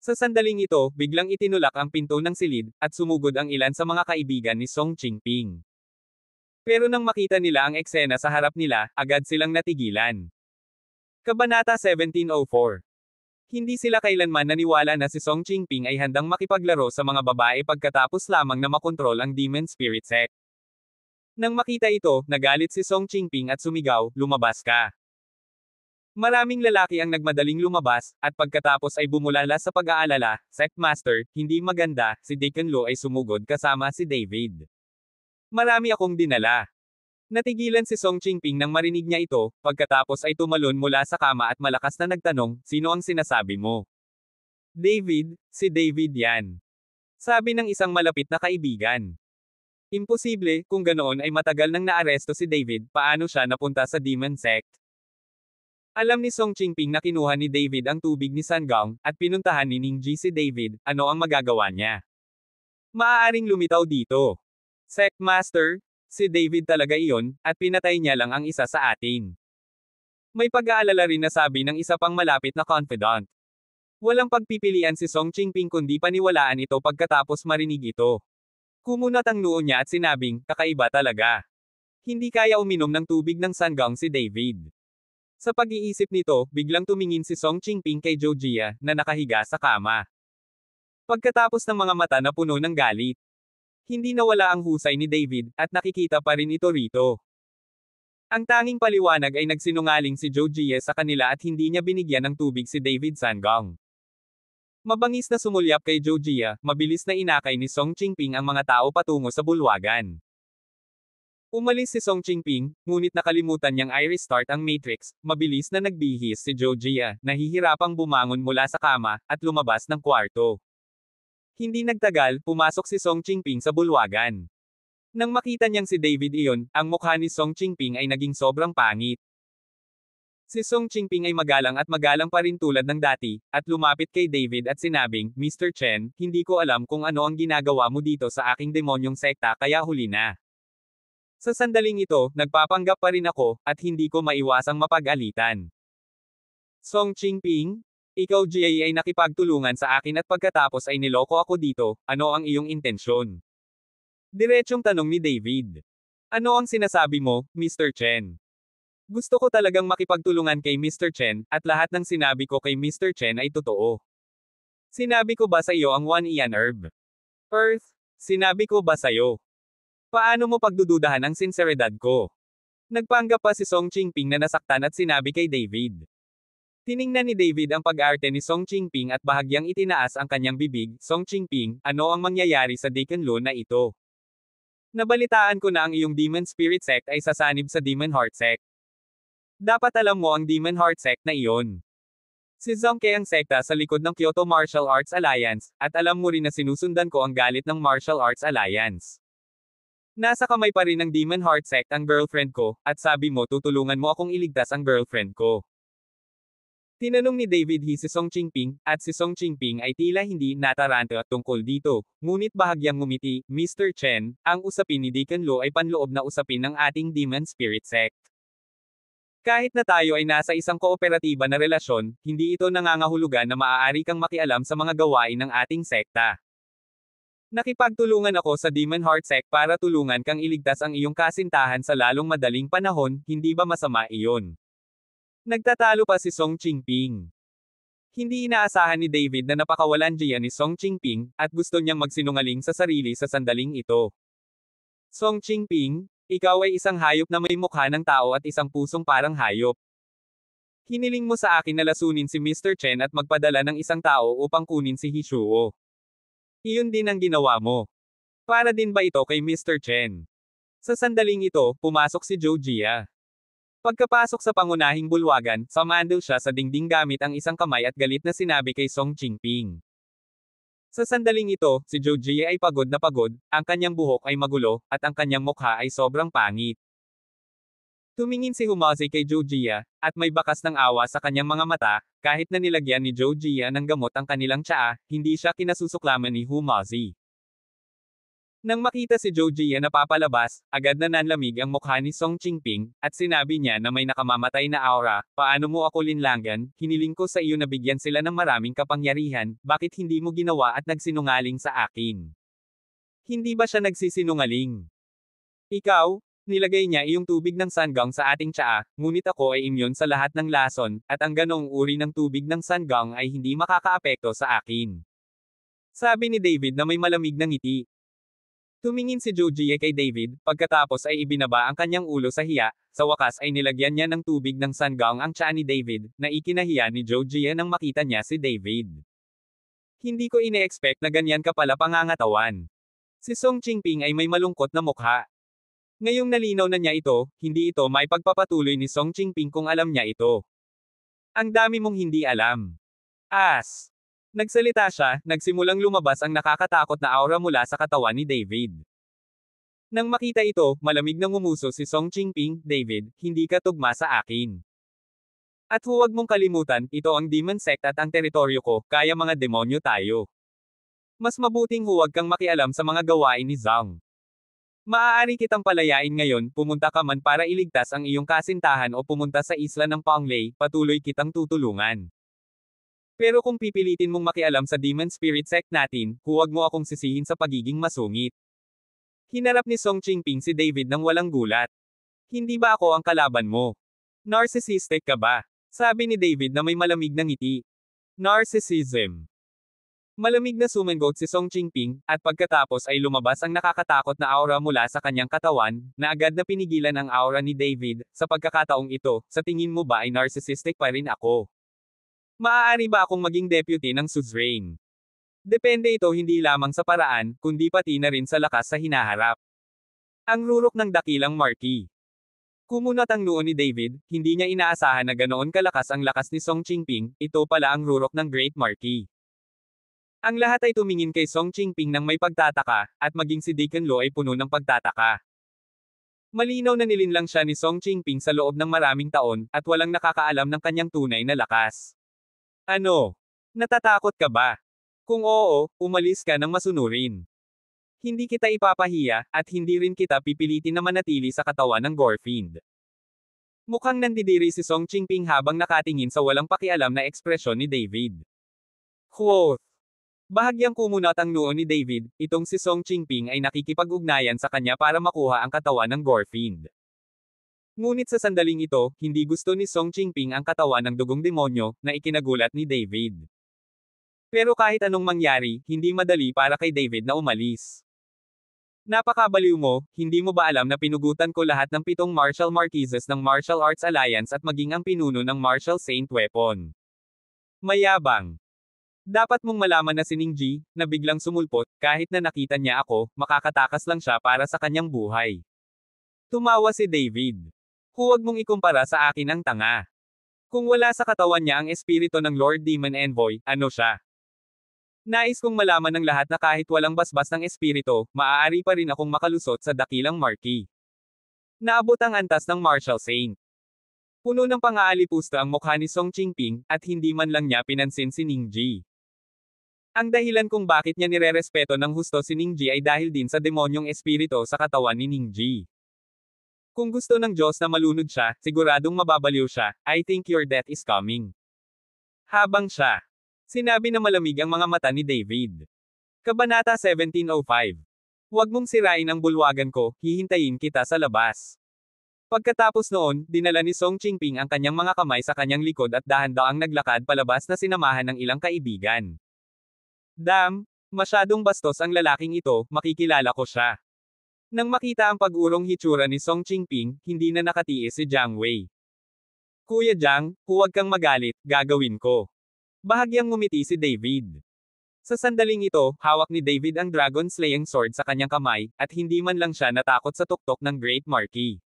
Sa sandaling ito, biglang itinulak ang pinto ng silid, at sumugod ang ilan sa mga kaibigan ni Song Qingping. Pero nang makita nila ang eksena sa harap nila, agad silang natigilan. Kabanata 1704. Hindi sila kailanman naniwala na si Song Qingping ay handang makipaglaro sa mga babae pagkatapos lamang na makontrol ang Demon Spirit Sect. Nang makita ito, nagalit si Song Qingping at sumigaw, "Lumabas ka!" Maraming lalaki ang nagmadaling lumabas, at pagkatapos ay bumulala sa pag-aalala, Sect Master, hindi maganda, si Deacon Lu ay sumugod kasama si David. Marami akong dinala. Natigilan si Song Qingping nang marinig niya ito, pagkatapos ay tumalon mula sa kama at malakas na nagtanong, "Sino ang sinasabi mo?" David, si David yan. Sabi ng isang malapit na kaibigan. Imposible, kung ganoon ay matagal nang naaresto si David, paano siya napunta sa Demon Sect? Alam ni Song Qingping na kinuha ni David ang tubig ni Sun Gong, at pinuntahan ni Ning Ji si David, ano ang magagawa niya? Maaaring lumitaw dito. Sect Master, si David talaga iyon, at pinatay niya lang ang isa sa atin. May pag-aalala rin na sabi ng isa pang malapit na confidant. Walang pagpipilian si Song Qingping kundi paniwalaan ito pagkatapos marinig ito. Kumunat ang noo niya at sinabing, kakaiba talaga. Hindi kaya uminom ng tubig ng Sun Gong si David. Sa pag-iisip nito, biglang tumingin si Song Qingping kay Zhou Jia, na nakahiga sa kama. Pagkatapos ng mga mata na puno ng galit. Hindi nawala ang husay ni David, at nakikita pa rin ito rito. Ang tanging paliwanag ay nagsinungaling si Zhou Jia sa kanila at hindi niya binigyan ng tubig si David Sun Gong. Mabangis na sumulyap kay Zhou Jia, mabilis na inakay ni Song Qingping ang mga tao patungo sa bulwagan. Umalis si Song Qingping, ngunit nakalimutan niyang i-restart ang Matrix, mabilis na nagbihis si Zhou Jia, nahihirapang bumangon mula sa kama, at lumabas ng kwarto. Hindi nagtagal, pumasok si Song Qingping sa bulwagan. Nang makita niyang si David iyon, ang mukha ni Song Qingping ay naging sobrang pangit. Si Song Qingping ay magalang pa rin tulad ng dati, at lumapit kay David at sinabing, Mr. Chen, hindi ko alam kung ano ang ginagawa mo dito sa aking demonyong sekta kaya huli na. Sa sandaling ito, nagpapanggap pa rin ako, at hindi ko maiwasang mapag-alitan. Song Qingping? Ikaw Jia ay nakipagtulungan sa akin at pagkatapos ay niloko ako dito, ano ang iyong intensyon? Diretsong tanong ni David. Ano ang sinasabi mo, Mr. Chen? Gusto ko talagang makipagtulungan kay Mr. Chen, at lahat ng sinabi ko kay Mr. Chen ay totoo. Sinabi ko ba sa iyo ang 1 Ian Herb? Earth, sinabi ko ba sa iyo? Paano mo pagdududahan ang sinseridad ko? Nagpanggap pa si Song Qingping na nasaktan at sinabi kay David. Tiningnan ni David ang pag-arte ni Song Qingping at bahagyang itinaas ang kanyang bibig, Song Qingping, ano ang mangyayari sa Deacon Lu na ito? Nabalitaan ko na ang iyong Demon Spirit Sect ay sasanib sa Demon Heart Sect. Dapat alam mo ang Demon Heart Sect na iyon. Si Zongke ang sekta sa likod ng Kyoto Martial Arts Alliance, at alam mo rin na sinusundan ko ang galit ng Martial Arts Alliance. Nasa kamay pa rin ng Demon Heart Sect ang girlfriend ko, at sabi mo tutulungan mo akong iligtas ang girlfriend ko. Tinanong ni David si Song Qingping, at si Song Qingping ay tila hindi nataranta tungkol dito, ngunit bahagyang ngumiti, Mr. Chen, ang usapin ni Deacon Lu ay panloob na usapin ng ating Demon Spirit Sect. Kahit na tayo ay nasa isang kooperatiba na relasyon, hindi ito nangangahulugan na maaari kang makialam sa mga gawain ng ating sekta. Nakipagtulungan ako sa Demon Heart Sect para tulungan kang iligtas ang iyong kasintahan sa lalong madaling panahon, hindi ba masama iyon? Nagtatalo pa si Song Qingping. Hindi inaasahan ni David na napakawalan diyan ni Song Qingping, at gusto niyang magsinungaling sa sarili sa sandaling ito. Song Qingping, ikaw ay isang hayop na may mukha ng tao at isang pusong parang hayop. Hiniling mo sa akin na lasunin si Mr. Chen at magpadala ng isang tao upang kunin si Hishuo. Iyon din ang ginawa mo. Para din ba ito kay Mr. Chen? Sa sandaling ito, pumasok si Zhou Jia. Pagkapasok sa pangunahing bulwagan, sumandal siya sa dingding gamit ang isang kamay at galit na sinabi kay Song Qingping. Sa sandaling ito, si Zhou Jia ay pagod na pagod, ang kanyang buhok ay magulo, at ang kanyang mukha ay sobrang pangit. Tumingin si Humazi kay Zhou Jia, at may bakas ng awa sa kanyang mga mata, kahit na nilagyan ni Zhou Jia ng gamot ang kanilang tsaa, hindi siya kinasusuklaman ni Humazi. Nang makita si Zhou Jia na papalabas, agad na nanlamig ang mukha ni Song Qingping, at sinabi niya na may nakamamatay na aura, paano mo ako linlangan, hiniling ko sa iyo na bigyan sila ng maraming kapangyarihan, bakit hindi mo ginawa at nagsinungaling sa akin? Hindi ba siya nagsisinungaling? Ikaw, nilagay niya iyong tubig ng Sanggang sa ating tsaa, ngunit ako ay immune sa lahat ng lason, at ang ganong uri ng tubig ng Sanggang ay hindi makakaapekto sa akin. Sabi ni David na may malamig na ngiti. Tumingin si Zhou Jia kay David, pagkatapos ay ibinaba ang kanyang ulo sa hiya, sa wakas ay nilagyan niya ng tubig ng Sanggang ang tsaa ni David, na ikinahiya ni Zhou Jia nang makita niya si David. Hindi ko ine-expect na ganyan ka pala pangangatawan. Si Song Qingping ay may malungkot na mukha. Ngayong nalinaw na niya ito, hindi ito may pagpapatuloy ni Song Qingping kung alam niya ito. Ang dami mong hindi alam. As. Nagsalita siya, nagsimulang lumabas ang nakakatakot na aura mula sa katawan ni David. Nang makita ito, malamig na ngumuso si Song Qingping, David, hindi ka tugma sa akin. At huwag mong kalimutan, ito ang Demon Sect at ang teritoryo ko, kaya mga demonyo tayo. Mas mabuting huwag kang makialam sa mga gawain ni Zhang. Maaari kitang palayain ngayon, pumunta ka man para iligtas ang iyong kasintahan o pumunta sa isla ng Panglay, patuloy kitang tutulungan. Pero kung pipilitin mong makialam sa Demon Spirit Sect natin, huwag mo akong sisihin sa pagiging masungit. Hinarap ni Song Qingping si David nang walang gulat. Hindi ba ako ang kalaban mo? Narcissistic ka ba? Sabi ni David na may malamig na ngiti. Narcissism. Malamig na sumangot si Song Qingping, at pagkatapos ay lumabas ang nakakatakot na aura mula sa kanyang katawan, na agad na pinigilan ang aura ni David. Sa pagkakataong ito, sa tingin mo ba ay narcissistic pa rin ako? Maaari ba akong maging deputy ng suzerain? Depende ito hindi lamang sa paraan, kundi pati na rin sa lakas sa hinaharap. Ang rurok ng dakilang marquis. Kumunat ang noo ni David, hindi niya inaasahan na ganoon kalakas ang lakas ni Song Qingping, ito pala ang rurok ng Great Marquis. Ang lahat ay tumingin kay Song Qingping nang may pagtataka, at maging si Deacon Lu ay puno ng pagtataka. Malinaw na nilinlang siya ni Song Qingping sa loob ng maraming taon, at walang nakakaalam ng kanyang tunay na lakas. Ano? Natatakot ka ba? Kung oo, umalis ka ng masunurin. Hindi kita ipapahiya, at hindi rin kita pipilitin na manatili sa katawan ng Gorfind. Mukhang nandidiri si Song Qingping habang nakatingin sa walang pakialam na ekspresyon ni David. Quote. Bahagyang kumunat ang noo ni David, itong si Song Qingping ay nakikipag-ugnayan sa kanya para makuha ang katawan ng Gorfind. Ngunit sa sandaling ito, hindi gusto ni Song Qingping ang katawan ng dugong demonyo, na ikinagulat ni David. Pero kahit anong mangyari, hindi madali para kay David na umalis. Napakabaliw mo, hindi mo ba alam na pinugutan ko lahat ng 7 martial marquises ng Martial Arts Alliance at maging ang pinuno ng Martial Saint Weapon? Mayabang. Dapat mong malaman na si Ningji, na biglang sumulpot, kahit na nakita niya ako, makakatakas lang siya para sa kanyang buhay. Tumawa si David. Huwag mong ikumpara sa akin ang tanga. Kung wala sa katawan niya ang espiritu ng Lord Demon Envoy, ano siya? Nais kong malaman ng lahat na kahit walang basbas ng espiritu, maaari pa rin akong makalusot sa dakilang marquee. Naabot ang antas ng Martial Saint. Puno ng pang-aalipusta ang mukha ni Song Qingping, at hindi man lang niya pinansin si Ningji. Ang dahilan kung bakit niya nirerespeto ng husto si Ningji ay dahil din sa demonyong espiritu sa katawan ni Ningji. Kung gusto ng Diyos na malunod siya, siguradong mababaliw siya, I think your death is coming. Habang siya. Sinabi na malamig ang mga mata ni David. Kabanata 17:05. Huwag mong sirain ang bulwagan ko, hihintayin kita sa labas. Pagkatapos noon, dinala ni Song Qingping ang kanyang mga kamay sa kanyang likod at dahan-daang naglakad palabas na sinamahan ng ilang kaibigan. Masyadong bastos ang lalaking ito, makikilala ko siya. Nang makita ang pag-urong hitsura ni Song Qingping, hindi na nakatiis si Jiang Wei. Kuya Jiang, huwag kang magalit, gagawin ko. Bahagyang ngumiti si David. Sa sandaling ito, hawak ni David ang Dragon Slaying Sword sa kanyang kamay, at hindi man lang siya natakot sa tuktok ng Great Marquee.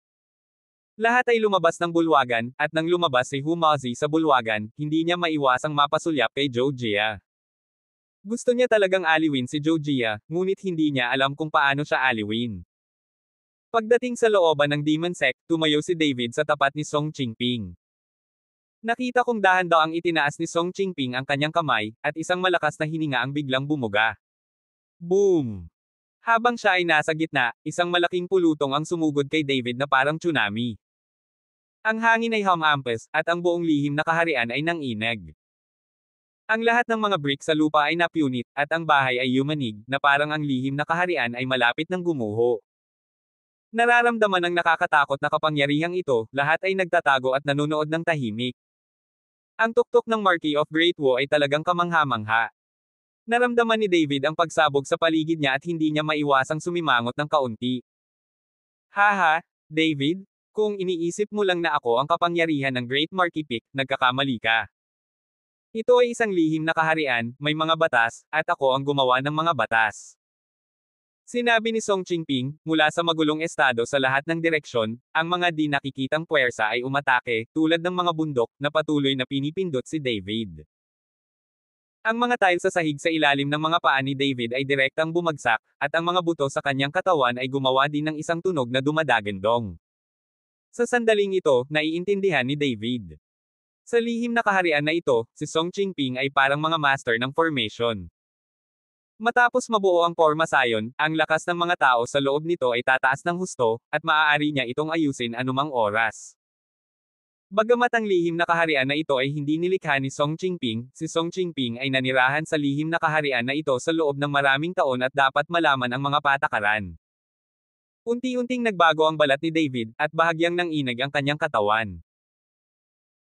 Lahat ay lumabas ng bulwagan, at nang lumabas si Humazi sa bulwagan, hindi niya maiwasang mapasulyap kay Zhou Jia. Gusto niya talagang aliwin si Zhou Jia, ngunit hindi niya alam kung paano siya aliwin. Pagdating sa looban ng Demon Sect, tumayo si David sa tapat ni Song Qingping. Nakita kong dahan-daang itinaas ni Song Qingping ang kanyang kamay, at isang malakas na hininga ang biglang bumuga. Boom! Habang siya ay nasa gitna, isang malaking pulutong ang sumugod kay David na parang tsunami. Ang hangin ay humampas, at ang buong lihim na kaharian ay nanginag. Ang lahat ng mga brick sa lupa ay napunit, at ang bahay ay yumanig, na parang ang lihim na kaharian ay malapit ng gumuho. Nararamdaman ng nakakatakot na kapangyarihang ito, lahat ay nagtatago at nanonood ng tahimik. Ang tuktok ng Marquee of Great Wu ay talagang kamangha-mangha. Naramdaman ni David ang pagsabog sa paligid niya at hindi niya maiwasang sumimangot ng kaunti. Haha, David, kung iniisip mo lang na ako ang kapangyarihan ng Great Marquee Peak, nagkakamali ka. Ito ay isang lihim na kaharian, may mga batas, at ako ang gumawa ng mga batas. Sinabi ni Song Qingping, mula sa magulong estado sa lahat ng direksyon, ang mga di nakikitang puwersa ay umatake, tulad ng mga bundok, na patuloy na pinipindot si David. Ang mga tile sa sahig sa ilalim ng mga paa ni David ay direktang bumagsak, at ang mga buto sa kanyang katawan ay gumawa din ng isang tunog na dumadagandong. Sa sandaling ito, naiintindihan ni David. Sa lihim na kaharian na ito, si Song Qingping ay parang mga master ng formation. Matapos mabuo ang forma sayon, ang lakas ng mga tao sa loob nito ay tataas ng husto, at maaari niya itong ayusin anumang oras. Bagamat ang lihim na kaharian na ito ay hindi nilikha ni Song Qingping, si Song Qingping ay nanirahan sa lihim na kaharian na ito sa loob ng maraming taon at dapat malaman ang mga patakaran. Unti-unting nagbago ang balat ni David, at bahagyang nanginag ang kanyang katawan.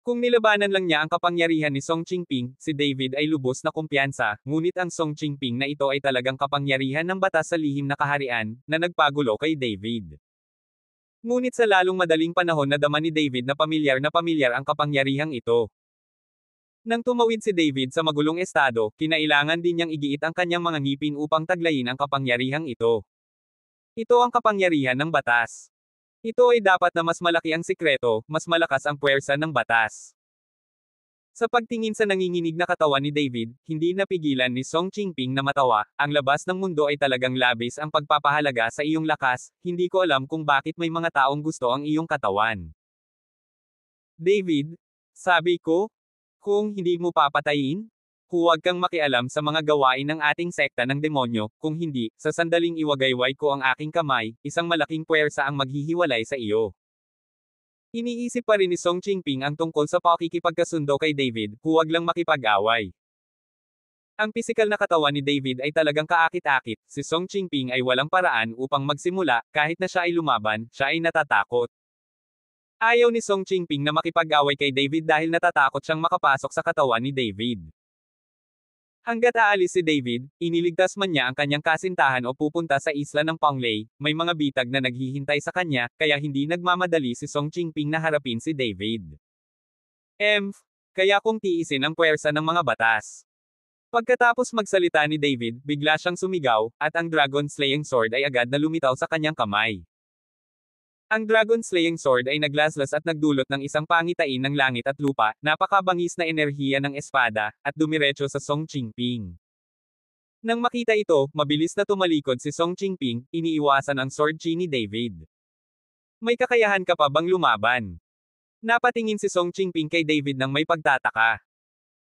Kung nilabanan lang niya ang kapangyarihan ni Song Qingping, si David ay lubos na kumpiyansa, ngunit ang Song Qingping na ito ay talagang kapangyarihan ng batas sa lihim na kaharian, na nagpagulo kay David. Ngunit sa lalong madaling panahon nadama ni David na pamilyar ang kapangyarihang ito. Nang tumawid si David sa magulong estado, kinailangan din niyang igiit ang kanyang mga ngipin upang taglayin ang kapangyarihang ito. Ito ang kapangyarihan ng batas. Ito ay dapat na mas malaki ang sikreto, mas malakas ang puwersa ng batas. Sa pagtingin sa nanginginig na katawan ni David, hindi napigilan ni Song Qingping na matawa. Ang labas ng mundo ay talagang labis ang pagpapahalaga sa iyong lakas, hindi ko alam kung bakit may mga taong gusto ang iyong katawan. David, sabi ko, kung hindi mo papatayin, huwag kang makialam sa mga gawain ng ating sekta ng demonyo, kung hindi, sa sandaling iwagayway ko ang aking kamay, isang malaking puwersa ang maghihiwalay sa iyo. Iniisip pa rin ni Song Qingping ang tungkol sa pakikipagkasundo kay David, huwag lang makipag-away. Ang pisikal na katawan ni David ay talagang kaakit-akit, si Song Qingping ay walang paraan upang magsimula, kahit na siya ay lumaban, siya ay natatakot. Ayaw ni Song Qingping na makipag-away kay David dahil natatakot siyang makapasok sa katawan ni David. Hanggat aalis si David, iniligtas man niya ang kanyang kasintahan o pupunta sa isla ng Panglay, may mga bitag na naghihintay sa kanya, kaya hindi nagmamadali si Song Qingping na harapin si David. Kaya kung tiisin ang puwersa ng mga batas. Pagkatapos magsalita ni David, bigla siyang sumigaw, at ang Dragon Slaying Sword ay agad na lumitaw sa kanyang kamay. Ang Dragon Slaying Sword ay naglaslas at nagdulot ng isang pangitain ng langit at lupa, napakabangis na enerhiya ng espada, at dumiretso sa Song Qingping. Nang makita ito, mabilis na tumalikod si Song Qingping, iniiwasan ang sword chi ni David. May kakayahan ka pa bang lumaban? Napatingin si Song Qingping kay David nang may pagtataka.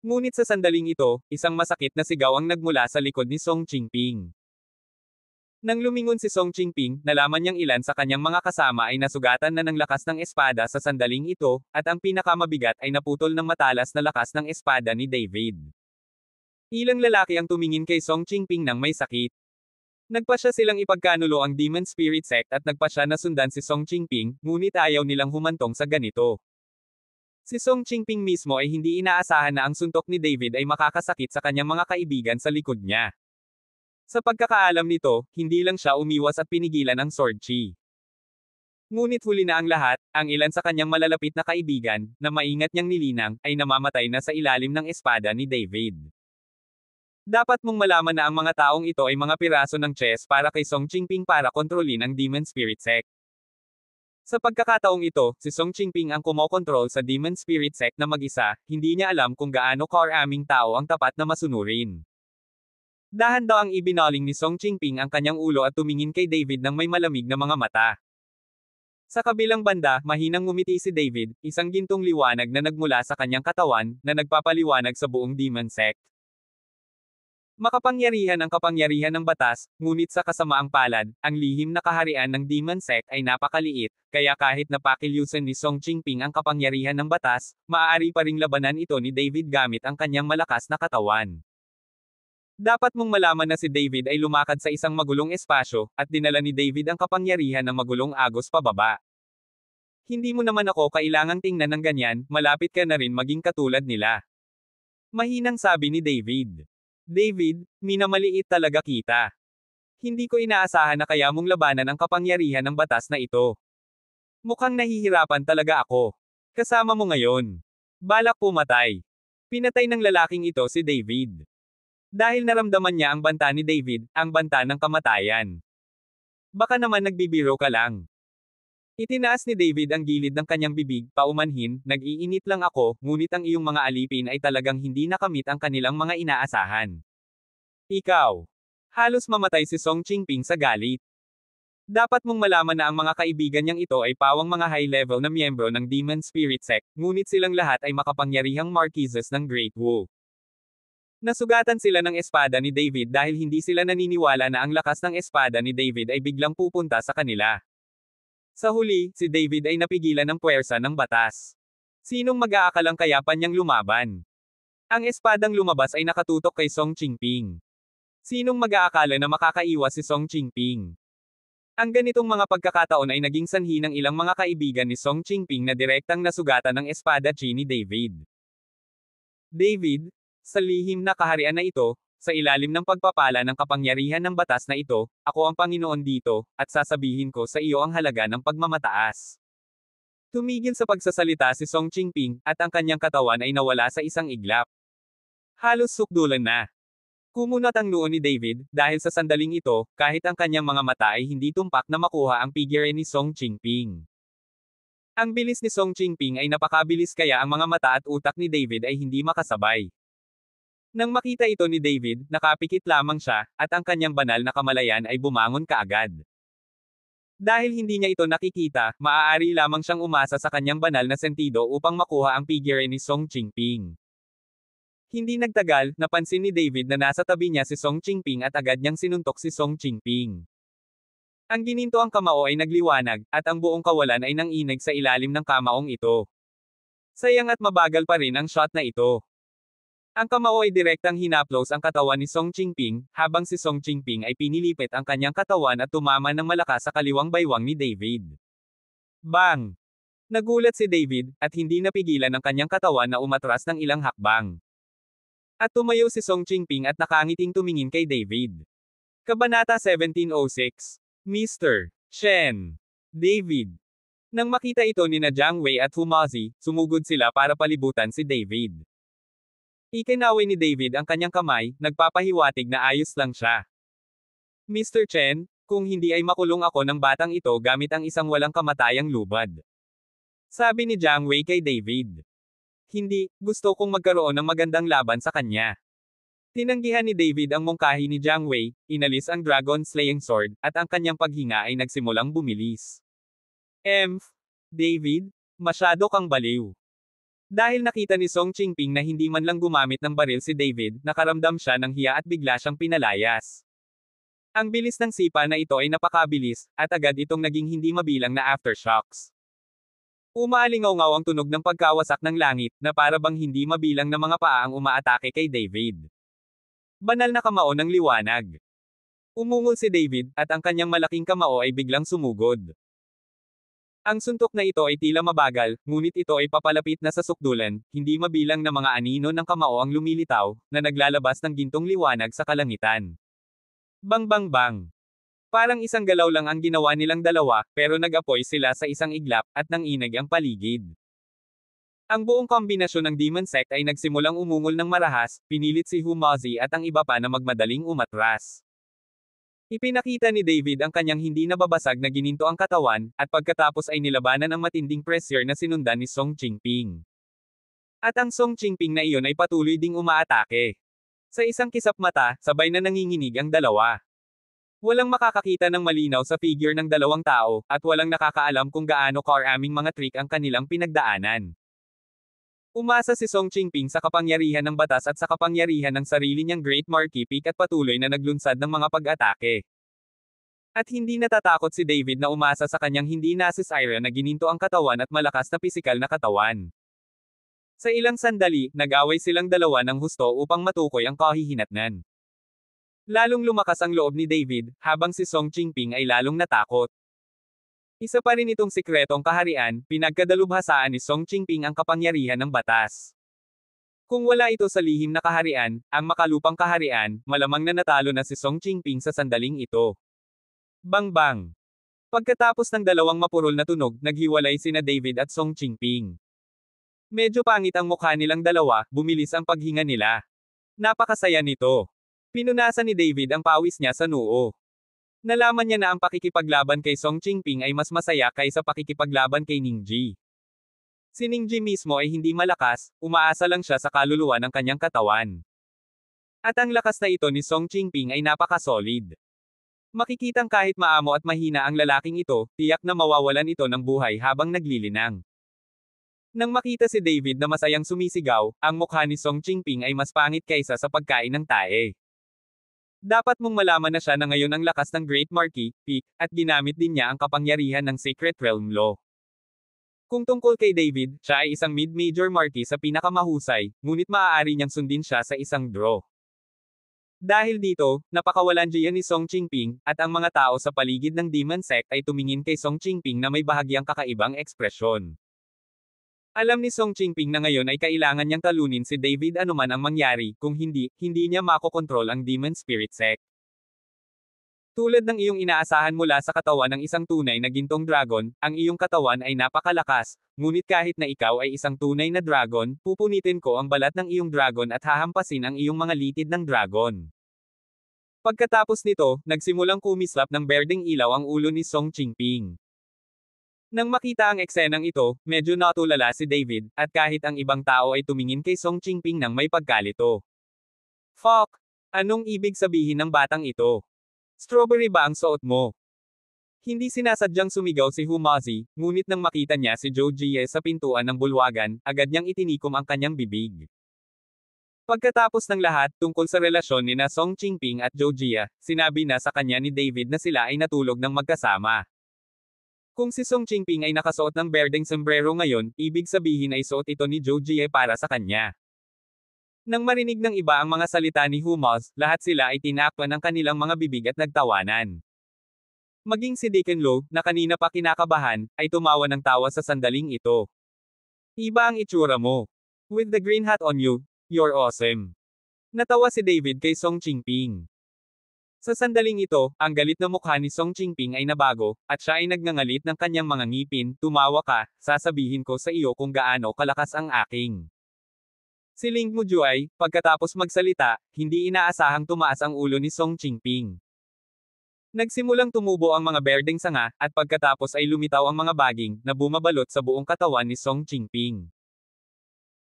Ngunit sa sandaling ito, isang masakit na sigaw ang nagmula sa likod ni Song Qingping. Nang lumingon si Song Qingping, nalaman niyang ilan sa kanyang mga kasama ay nasugatan na ng lakas ng espada sa sandaling ito, at ang pinakamabigat ay naputol ng matalas na lakas ng espada ni David. Ilang lalaki ang tumingin kay Song Qingping nang may sakit. Nagpasya silang ipagkanulo ang Demon Spirit Sect at nagpasya na sundan si Song Qingping, ngunit ayaw nilang humantong sa ganito. Si Song Qingping mismo ay hindi inaasahan na ang suntok ni David ay makakasakit sa kanyang mga kaibigan sa likod niya. Sa pagkakaalam nito, hindi lang siya umiwas at pinigilan ang sword chi. Ngunit huli na ang lahat, ang ilan sa kanyang malalapit na kaibigan, na maingat niyang nilinang, ay namamatay na sa ilalim ng espada ni David. Dapat mong malaman na ang mga taong ito ay mga piraso ng chess para kay Song Qingping para kontrolin ang Demon Spirit Sect. Sa pagkakataong ito, si Song Qingping ang kumokontrol sa Demon Spirit Sect na mag-isa, hindi niya alam kung gaano karaming tao ang tapat na masunurin. Dahan daw ang ibinaling ni Song Qingping ang kanyang ulo at tumingin kay David ng may malamig na mga mata. Sa kabilang banda, mahinang ngumiti si David, isang gintong liwanag na nagmula sa kanyang katawan, na nagpapaliwanag sa buong Demon Sect. Makapangyarihan ang kapangyarihan ng batas, ngunit sa kasamaang palad, ang lihim na kaharian ng Demon Sect ay napakaliit, kaya kahit napakilyusan ni Song Qingping ang kapangyarihan ng batas, maaari pa ring labanan ito ni David gamit ang kanyang malakas na katawan. Dapat mong malaman na si David ay lumakad sa isang magulong espasyo, at dinala ni David ang kapangyarihan ng magulong agos pababa. Hindi mo naman ako kailangang tingnan ng ganyan, malapit ka na rin maging katulad nila. Mahinang sabi ni David. David, minamaliit talaga kita. Hindi ko inaasahan na kaya mong labanan ang kapangyarihan ng batas na ito. Mukhang nahihirapan talaga ako. Kasama mo ngayon. Balak pumatay. Pinatay ng lalaking ito si David. Dahil naramdaman niya ang banta ni David, ang banta ng kamatayan. Baka naman nagbibiro ka lang. Itinaas ni David ang gilid ng kanyang bibig, paumanhin, nag-iinit lang ako, ngunit ang iyong mga alipin ay talagang hindi nakamit ang kanilang mga inaasahan. Ikaw. Halos mamatay si Song Qingping sa galit. Dapat mong malaman na ang mga kaibigan niyang ito ay pawang mga high-level na miyembro ng Demon Spirit Sect, ngunit silang lahat ay makapangyarihang Marquises ng Great Wu. Nasugatan sila ng espada ni David dahil hindi sila naniniwala na ang lakas ng espada ni David ay biglang pupunta sa kanila. Sa huli, si David ay napigilan ng puwersa ng batas. Sinong mag-aakalang kaya pa niyang lumaban? Ang espadang lumabas ay nakatutok kay Song Qingping. Sinong mag-aakala na makakaiwas si Song Qingping? Ang ganitong mga pagkakataon ay naging sanhi ng ilang mga kaibigan ni Song Qingping na direktang nasugatan ng espada chi ni David. David, sa lihim na kaharian na ito, sa ilalim ng pagpapala ng kapangyarihan ng batas na ito, ako ang Panginoon dito, at sasabihin ko sa iyo ang halaga ng pagmamataas. Tumigil sa pagsasalita si Song Qingping, at ang kanyang katawan ay nawala sa isang iglap. Halos sukdulan na. Kumunat ang noo ni David, dahil sa sandaling ito, kahit ang kanyang mga mata ay hindi tumpak na makuha ang figure ni Song Qingping. Ang bilis ni Song Qingping ay napakabilis kaya ang mga mata at utak ni David ay hindi makasabay. Nang makita ito ni David, nakapikit lamang siya, at ang kanyang banal na kamalayan ay bumangon kaagad. Dahil hindi niya ito nakikita, maaari lamang siyang umasa sa kanyang banal na sentido upang makuha ang figure ni Song Qingping. Hindi nagtagal, napansin ni David na nasa tabi niya si Song Qingping at agad niyang sinuntok si Song Qingping. Ang ginintoang kamao ay nagliwanag, at ang buong kawalan ay nanginig sa ilalim ng kamaong ito. Sayang at mabagal pa rin ang shot na ito. Ang kamao ay direktang hinaplos ang katawan ni Song Qingping, habang si Song Qingping ay pinilipit ang kanyang katawan at tumama ng malakas sa kaliwang baywang ni David. Bang! Nagulat si David, at hindi napigilan ang kanyang katawan na umatras ng ilang hakbang. At tumayo si Song Qingping at nakangiting tumingin kay David. Kabanata 1706. Mr. Shen. David. Nang makita ito ni na Jiang Wei at Humazi, sumugod sila para palibutan si David. Ikinaway ni David ang kanyang kamay, nagpapahiwatig na ayos lang siya. Mr. Chen, kung hindi ay makulong ako ng batang ito gamit ang isang walang kamatayang lubad. Sabi ni Jiang Wei kay David. Hindi, gusto kong magkaroon ng magandang laban sa kanya. Tinanggihan ni David ang mungkahi ni Jiang Wei, inalis ang Dragon Slaying Sword, at ang kanyang paghinga ay nagsimulang bumilis. David, masyado kang baliw. Dahil nakita ni Song Qingping na hindi man lang gumamit ng baril si David, nakaramdam siya ng hiya at bigla siyang pinalayas. Ang bilis ng sipa na ito ay napakabilis, at agad itong naging hindi mabilang na aftershocks. Umaalingaw-ngaw ang tunog ng pagkawasak ng langit, na para bang hindi mabilang na mga paa ang umaatake kay David. Banal na kamao ng liwanag. Umungol si David, at ang kanyang malaking kamao ay biglang sumugod. Ang suntok na ito ay tila mabagal, ngunit ito ay papalapit na sa sukdulan, hindi mabilang na mga anino ng kamao ang lumilitaw, na naglalabas ng gintong liwanag sa kalangitan. Bang bang bang. Parang isang galaw lang ang ginawa nilang dalawa, pero nag-apoy sila sa isang iglap, at nanginig ang paligid. Ang buong kombinasyon ng Demon Sect ay nagsimulang umungol ng marahas, pinilit si Humazi at ang iba pa na magmadaling umatras. Ipinakita ni David ang kanyang hindi nababasag na gininto ang katawan, at pagkatapos ay nilabanan ang matinding pressure na sinundan ni Song Qingping. At ang Song Qingping na iyon ay patuloy ding umaatake. Sa isang kisap mata, sabay na nanginginig ang dalawa. Walang makakakita ng malinaw sa figure ng dalawang tao, at walang nakakaalam kung gaano karaming mga trick ang kanilang pinagdaanan. Umasa si Song Qingping sa kapangyarihan ng batas at sa kapangyarihan ng sarili niyang Great Marquee Peak at patuloy na naglunsad ng mga pag-atake. At hindi natatakot si David na umasa sa kanyang hindi nasisira na gininto ang katawan at malakas na pisikal na katawan. Sa ilang sandali, nag-away silang dalawa ng husto upang matukoy ang kahihinatnan. Lalong lumakas ang loob ni David, habang si Song Qingping ay lalong natakot. Isa pa rin itong sikretong kaharian, pinagkadalubhasaan ni Song Qingping ang kapangyarihan ng batas. Kung wala ito sa lihim na kaharian, ang makalupang kaharian, malamang na natalo na si Song Qingping sa sandaling ito. Bang bang! Pagkatapos ng dalawang mapurol na tunog, naghiwalay sina David at Song Qingping. Medyo pangit ang mukha nilang dalawa, bumilis ang paghinga nila. Napakasaya nito. Pinunasan ni David ang pawis niya sa noo. Nalaman niya na ang pakikipaglaban kay Song Qingping ay mas masaya kaysa pakikipaglaban kay Ningji. Si Ningji mismo ay hindi malakas, umaasa lang siya sa kaluluwa ng kanyang katawan. At ang lakas na ito ni Song Qingping ay napaka-solid. Makikitang kahit maamo at mahina ang lalaking ito, tiyak na mawawalan ito ng buhay habang naglilinang. Nang makita si David na masayang sumisigaw, ang mukha ni Song Qingping ay mas pangit kaysa sa pagkain ng tae. Dapat mong malaman na siya na ngayon ang lakas ng Great Marquee Peak, at ginamit din niya ang kapangyarihan ng Secret Realm Law. Kung tungkol kay David, siya ay isang mid-major marquee sa pinakamahusay, ngunit maaari niyang sundin siya sa isang draw. Dahil dito, napakawalan diyan ni Song Qingping, at ang mga tao sa paligid ng Demon Sect ay tumingin kay Song Qingping na may bahagyang kakaibang ekspresyon. Alam ni Song Qingping na ngayon ay kailangan niyang talunin si David anuman ang mangyari, kung hindi, hindi niya makokontrol ang Demon Spirit Sect. Tulad ng iyong inaasahan mula sa katawan ng isang tunay na gintong dragon, ang iyong katawan ay napakalakas, ngunit kahit na ikaw ay isang tunay na dragon, pupunitin ko ang balat ng iyong dragon at hahampasin ang iyong mga litid ng dragon. Pagkatapos nito, nagsimulang kumislap ng berdeng ilaw ang ulo ni Song Qingping. Nang makita ang eksenang ito, medyo natulala si David, at kahit ang ibang tao ay tumingin kay Song Qingping ng may pagkalito. Fuck! Anong ibig sabihin ng batang ito? Strawberry ba ang suot mo? Hindi sinasadyang sumigaw si Humazi, ngunit nang makita niya si Zhou Jie sa pintuan ng bulwagan, agad niyang itinikom ang kanyang bibig. Pagkatapos ng lahat tungkol sa relasyon ni na Song Qingping at Zhou Jie, sinabi na sa kanya ni David na sila ay natulog ng magkasama. Kung si Song Qingping ay nakasuot ng berdeng sombrero ngayon, ibig sabihin ay suot ito ni Zhou Jie para sa kanya. Nang marinig ng iba ang mga salita ni Humaz, lahat sila ay tinakpan ng kanilang mga bibig at nagtawanan. Maging si Deacon Lo, na kanina pa kinakabahan, ay tumawa ng tawa sa sandaling ito. Iba ang itsura mo. With the green hat on you, you're awesome. Natawa si David kay Song Qingping. Sa sandaling ito, ang galit na mukha ni Song Qingping ay nabago, at siya ay nagngangalit ng kanyang mga ngipin, tumawa ka, sasabihin ko sa iyo kung gaano kalakas ang aking. Si Ling Mujuay, pagkatapos magsalita, hindi inaasahang tumaas ang ulo ni Song Qingping. Nagsimulang tumubo ang mga berdeng sanga, at pagkatapos ay lumitaw ang mga baging, na bumabalot sa buong katawan ni Song Qingping.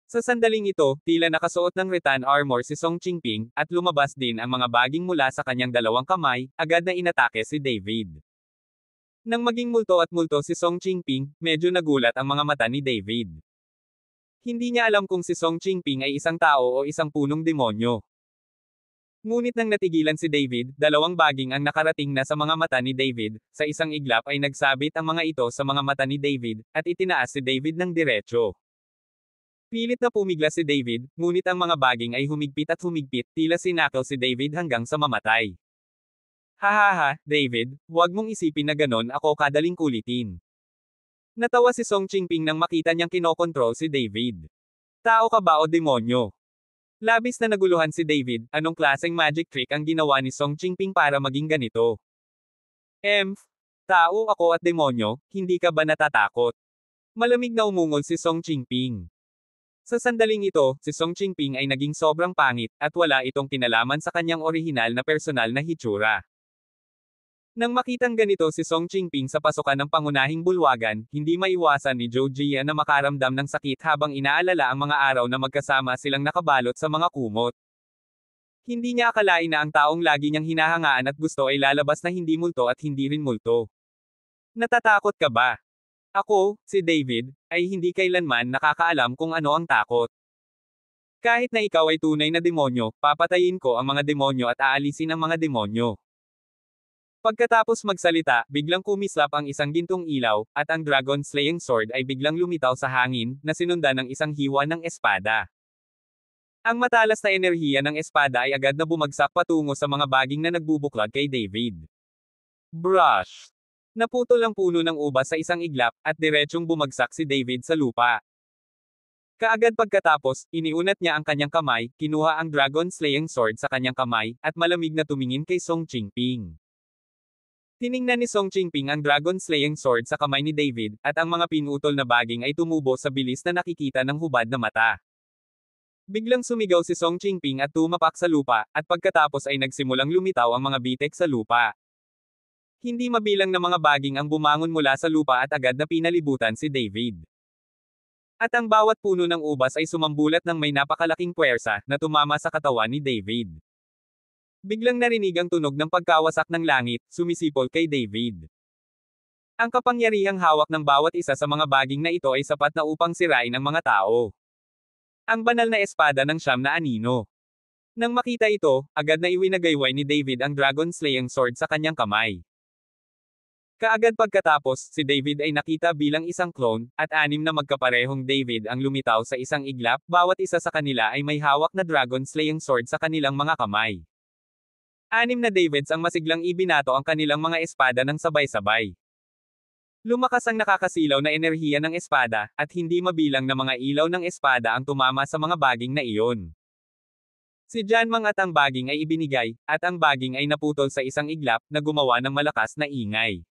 Sa sandaling ito, tila nakasuot ng rattan armor si Song Qingping, at lumabas din ang mga baging mula sa kanyang dalawang kamay, agad na inatake si David. Nang maging multo at multo si Song Qingping, medyo nagulat ang mga mata ni David. Hindi niya alam kung si Song Qingping ay isang tao o isang punong demonyo. Ngunit nang natigilan si David, dalawang baging ang nakarating na sa mga mata ni David, sa isang iglap ay nagsabit ang mga ito sa mga mata ni David, at itinaas si David ng diretso. Pilit na pumiglas si David, ngunit ang mga baging ay humigpit at humigpit, tila sinakal si David hanggang sa mamatay. Hahaha, David, huwag mong isipin na ganon ako kadaling kulitin. Natawa si Song Qingping nang makita niyang kinokontrol si David. Tao ka ba o demonyo? Labis na naguluhan si David, anong klaseng magic trick ang ginawa ni Song Qingping para maging ganito? Tao ako at demonyo, hindi ka ba natatakot? Malamig na umungol si Song Qingping. Sa sandaling ito, si Song Qingping ay naging sobrang pangit, at wala itong kinalaman sa kanyang orihinal na personal na hitsura. Nang makitang ganito si Song Qingping sa pasukan ng pangunahing bulwagan, hindi maiwasan ni Zhou Jie na makaramdam ng sakit habang inaalala ang mga araw na magkasama silang nakabalot sa mga kumot. Hindi niya akalain na ang taong lagi niyang hinahangaan at gusto ay lalabas na hindi multo at hindi rin multo. Natatakot ka ba? Ako, si David, ay hindi kailanman nakakaalam kung ano ang takot. Kahit na ikaw ay tunay na demonyo, papatayin ko ang mga demonyo at aalisin ang mga demonyo. Pagkatapos magsalita, biglang kumislap ang isang gintong ilaw, at ang Dragon Slaying Sword ay biglang lumitaw sa hangin, na sinundan ng isang hiwa ng espada. Ang matalas na enerhiya ng espada ay agad na bumagsak patungo sa mga baging na nagbubuklod kay David. Brush! Naputol ang puno ng ubas sa isang iglap, at diretsyong bumagsak si David sa lupa. Kaagad pagkatapos, iniunat niya ang kanyang kamay, kinuha ang Dragon Slaying Sword sa kanyang kamay, at malamig na tumingin kay Song Qingping. Tiningnan ni Song Qingping ang Dragon Slaying Sword sa kamay ni David, at ang mga pinutol na baging ay tumubo sa bilis na nakikita ng hubad na mata. Biglang sumigaw si Song Qingping at tumapak sa lupa, at pagkatapos ay nagsimulang lumitaw ang mga bitek sa lupa. Hindi mabilang na mga baging ang bumangon mula sa lupa at agad na pinalibutan si David. At ang bawat puno ng ubas ay sumambulat ng may napakalaking puwersa, na tumama sa katawan ni David. Biglang narinig ang tunog ng pagkawasak ng langit, sumisipol kay David. Ang kapangyarihang hawak ng bawat isa sa mga baging na ito ay sapat na upang sirain ang mga tao. Ang banal na espada ng Siyam na Anino. Nang makita ito, agad na iwinagayway ni David ang Dragon Slaying Sword sa kanyang kamay. Kaagad pagkatapos, si David ay nakita bilang isang clone, at anim na magkaparehong David ang lumitaw sa isang iglap, bawat isa sa kanila ay may hawak na Dragon Slaying Sword sa kanilang mga kamay. Anim na Davids ang masiglang ibinato ang kanilang mga espada ng sabay-sabay. Lumakas ang nakakasilaw na enerhiya ng espada, at hindi mabilang na mga ilaw ng espada ang tumama sa mga baging na iyon. Si Janmang at ang baging ay ibinigay, at ang baging ay naputol sa isang iglap, na gumawa ng malakas na ingay.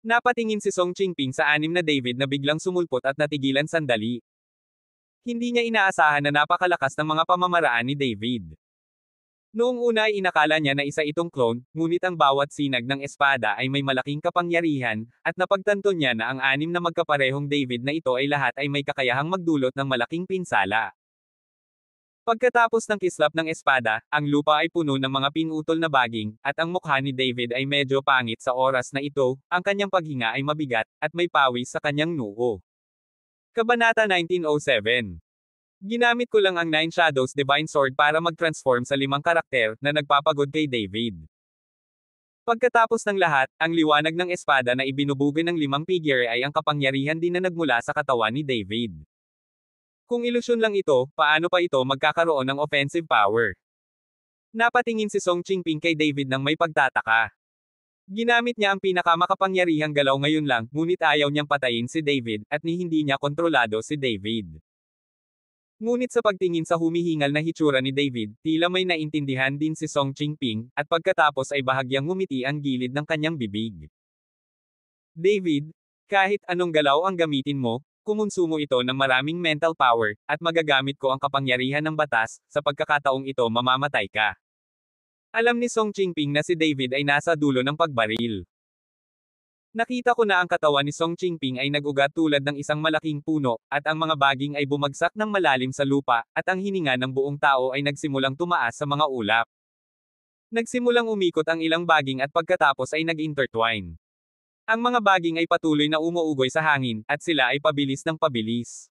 Napatingin si Song Qingping sa anim na David na biglang sumulpot at natigilan sandali. Hindi niya inaasahan na napakalakas ng mga pamamaraan ni David. Noong una ay inakala niya na isa itong clone, ngunit ang bawat sinag ng espada ay may malaking kapangyarihan, at napagtanto niya na ang anim na magkaparehong David na ito ay lahat ay may kakayahang magdulot ng malaking pinsala. Pagkatapos ng kislap ng espada, ang lupa ay puno ng mga pinutol na baging, at ang mukha ni David ay medyo pangit sa oras na ito, ang kanyang paghinga ay mabigat, at may pawis sa kanyang noo. Kabanata 1907. Ginamit ko lang ang Nine Shadows Divine Sword para mag-transform sa 5 karakter na nagpapagod kay David. Pagkatapos ng lahat, ang liwanag ng espada na ibinubugay ng 5 figure ay ang kapangyarihan din na nagmula sa katawan ni David. Kung ilusyon lang ito, paano pa ito magkakaroon ng offensive power? Napatingin si Song Qingping kay David nang may pagtataka. Ginamit niya ang pinakamakapangyarihang galaw ngayon lang, ngunit ayaw niyang patayin si David, at ni hindi niya kontrolado si David. Ngunit sa pagtingin sa humihingal na hitsura ni David, tila may naintindihan din si Song Qingping, at pagkatapos ay bahagyang ngumiti ang gilid ng kanyang bibig. David, kahit anong galaw ang gamitin mo, kumonsumo ito ng maraming mental power, at magagamit ko ang kapangyarihan ng batas, sa pagkakataong ito mamamatay ka. Alam ni Song Qingping na si David ay nasa dulo ng pagbaril. Nakita ko na ang katawan ni Song Qingping ay nag-ugat tulad ng isang malaking puno, at ang mga baging ay bumagsak ng malalim sa lupa, at ang hininga ng buong tao ay nagsimulang tumaas sa mga ulap. Nagsimulang umikot ang ilang baging at pagkatapos ay nag-intertwine. Ang mga baging ay patuloy na umuugoy sa hangin, at sila ay pabilis ng pabilis.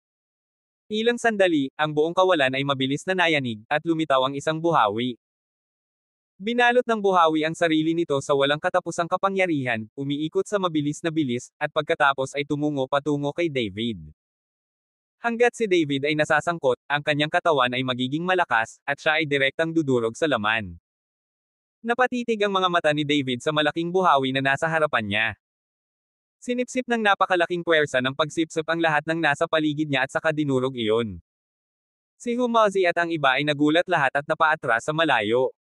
Ilang sandali, ang buong kawalan ay mabilis na nayanig, at lumitaw ang isang buhawi. Binalot ng buhawi ang sarili nito sa walang katapusang kapangyarihan, umiikot sa mabilis na bilis, at pagkatapos ay tumungo patungo kay David. Hanggat si David ay nasasangkot, ang kanyang katawan ay magiging malakas, at siya ay direktang dudurog sa laman. Napatitig ang mga mata ni David sa malaking buhawi na nasa harapan niya. Sinipsip ng napakalaking puwersa ng pagsipsip ang lahat ng nasa paligid niya at saka dinurog iyon. Si Humazi at ang iba ay nagulat lahat at napaatras sa malayo.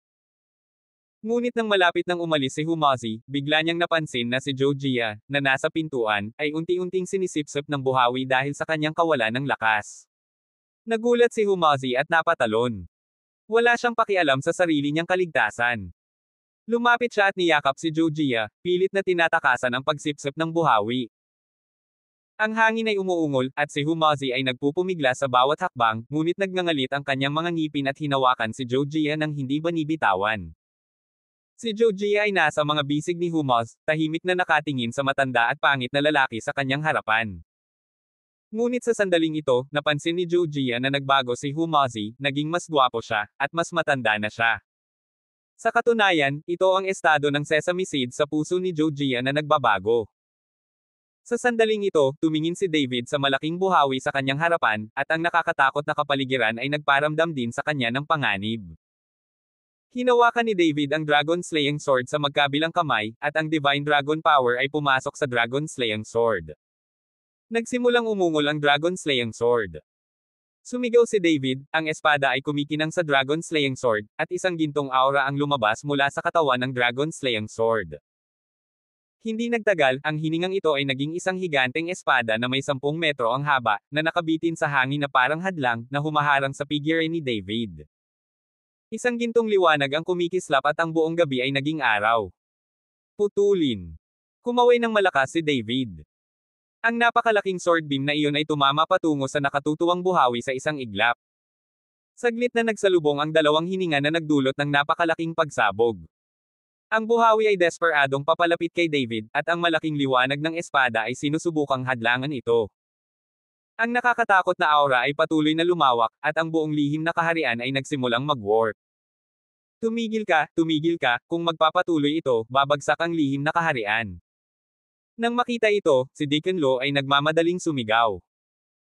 Ngunit nang malapit nang umalis si Humazi, bigla niyang napansin na si Zhou Jia, na nasa pintuan, ay unti-unting sinisipsip ng buhawi dahil sa kanyang kawalan ng lakas. Nagulat si Humazi at napatalon. Wala siyang pakialam sa sarili niyang kaligtasan. Lumapit siya at niyakap si Zhou Jia, pilit na tinatakasan ang pagsipsip ng buhawi. Ang hangin ay umuungol, at si Humazi ay nagpupumigla sa bawat hakbang, ngunit nagngangalit ang kanyang mga ngipin at hinawakan si Zhou Jia nang hindi banibitawan. Si Zhou Jia ay nasa mga bisig ni Humaz, tahimik na nakatingin sa matanda at pangit na lalaki sa kanyang harapan. Ngunit sa sandaling ito, napansin ni Zhou Jia na nagbago si Humazi, naging mas gwapo siya, at mas matanda na siya. Sa katunayan, ito ang estado ng sesame seed sa puso ni Zhou Jia na nagbabago. Sa sandaling ito, tumingin si David sa malaking buhawi sa kanyang harapan, at ang nakakatakot na kapaligiran ay nagparamdam din sa kanya ng panganib. Hinawakan ni David ang Dragon Slaying Sword sa magkabilang kamay, at ang Divine Dragon Power ay pumasok sa Dragon Slaying Sword. Nagsimulang umungol ang Dragon Slaying Sword. Sumigaw si David, ang espada ay kumikinang sa Dragon Slaying Sword, at isang gintong aura ang lumabas mula sa katawan ng Dragon Slaying Sword. Hindi nagtagal, ang hiningang ito ay naging isang higanteng espada na may 10 metro ang haba, na nakabitin sa hangin na parang hadlang, na humaharang sa figure ni David. Isang gintong liwanag ang kumikislap at ang buong gabi ay naging araw. Putulin. Kumaway ng malakas si David. Ang napakalaking sword beam na iyon ay tumama patungo sa nakatutuwang buhawi sa isang iglap. Saglit na nagsalubong ang dalawang hininga na nagdulot ng napakalaking pagsabog. Ang buhawi ay desperadong papalapit kay David, at ang malaking liwanag ng espada ay sinusubukang hadlangan ito. Ang nakakatakot na aura ay patuloy na lumawak, at ang buong lihim na kaharian ay nagsimulang mag-warp. Tumigil ka, kung magpapatuloy ito, babagsak ang lihim na kaharian. Nang makita ito, si Deacon Lo ay nagmamadaling sumigaw.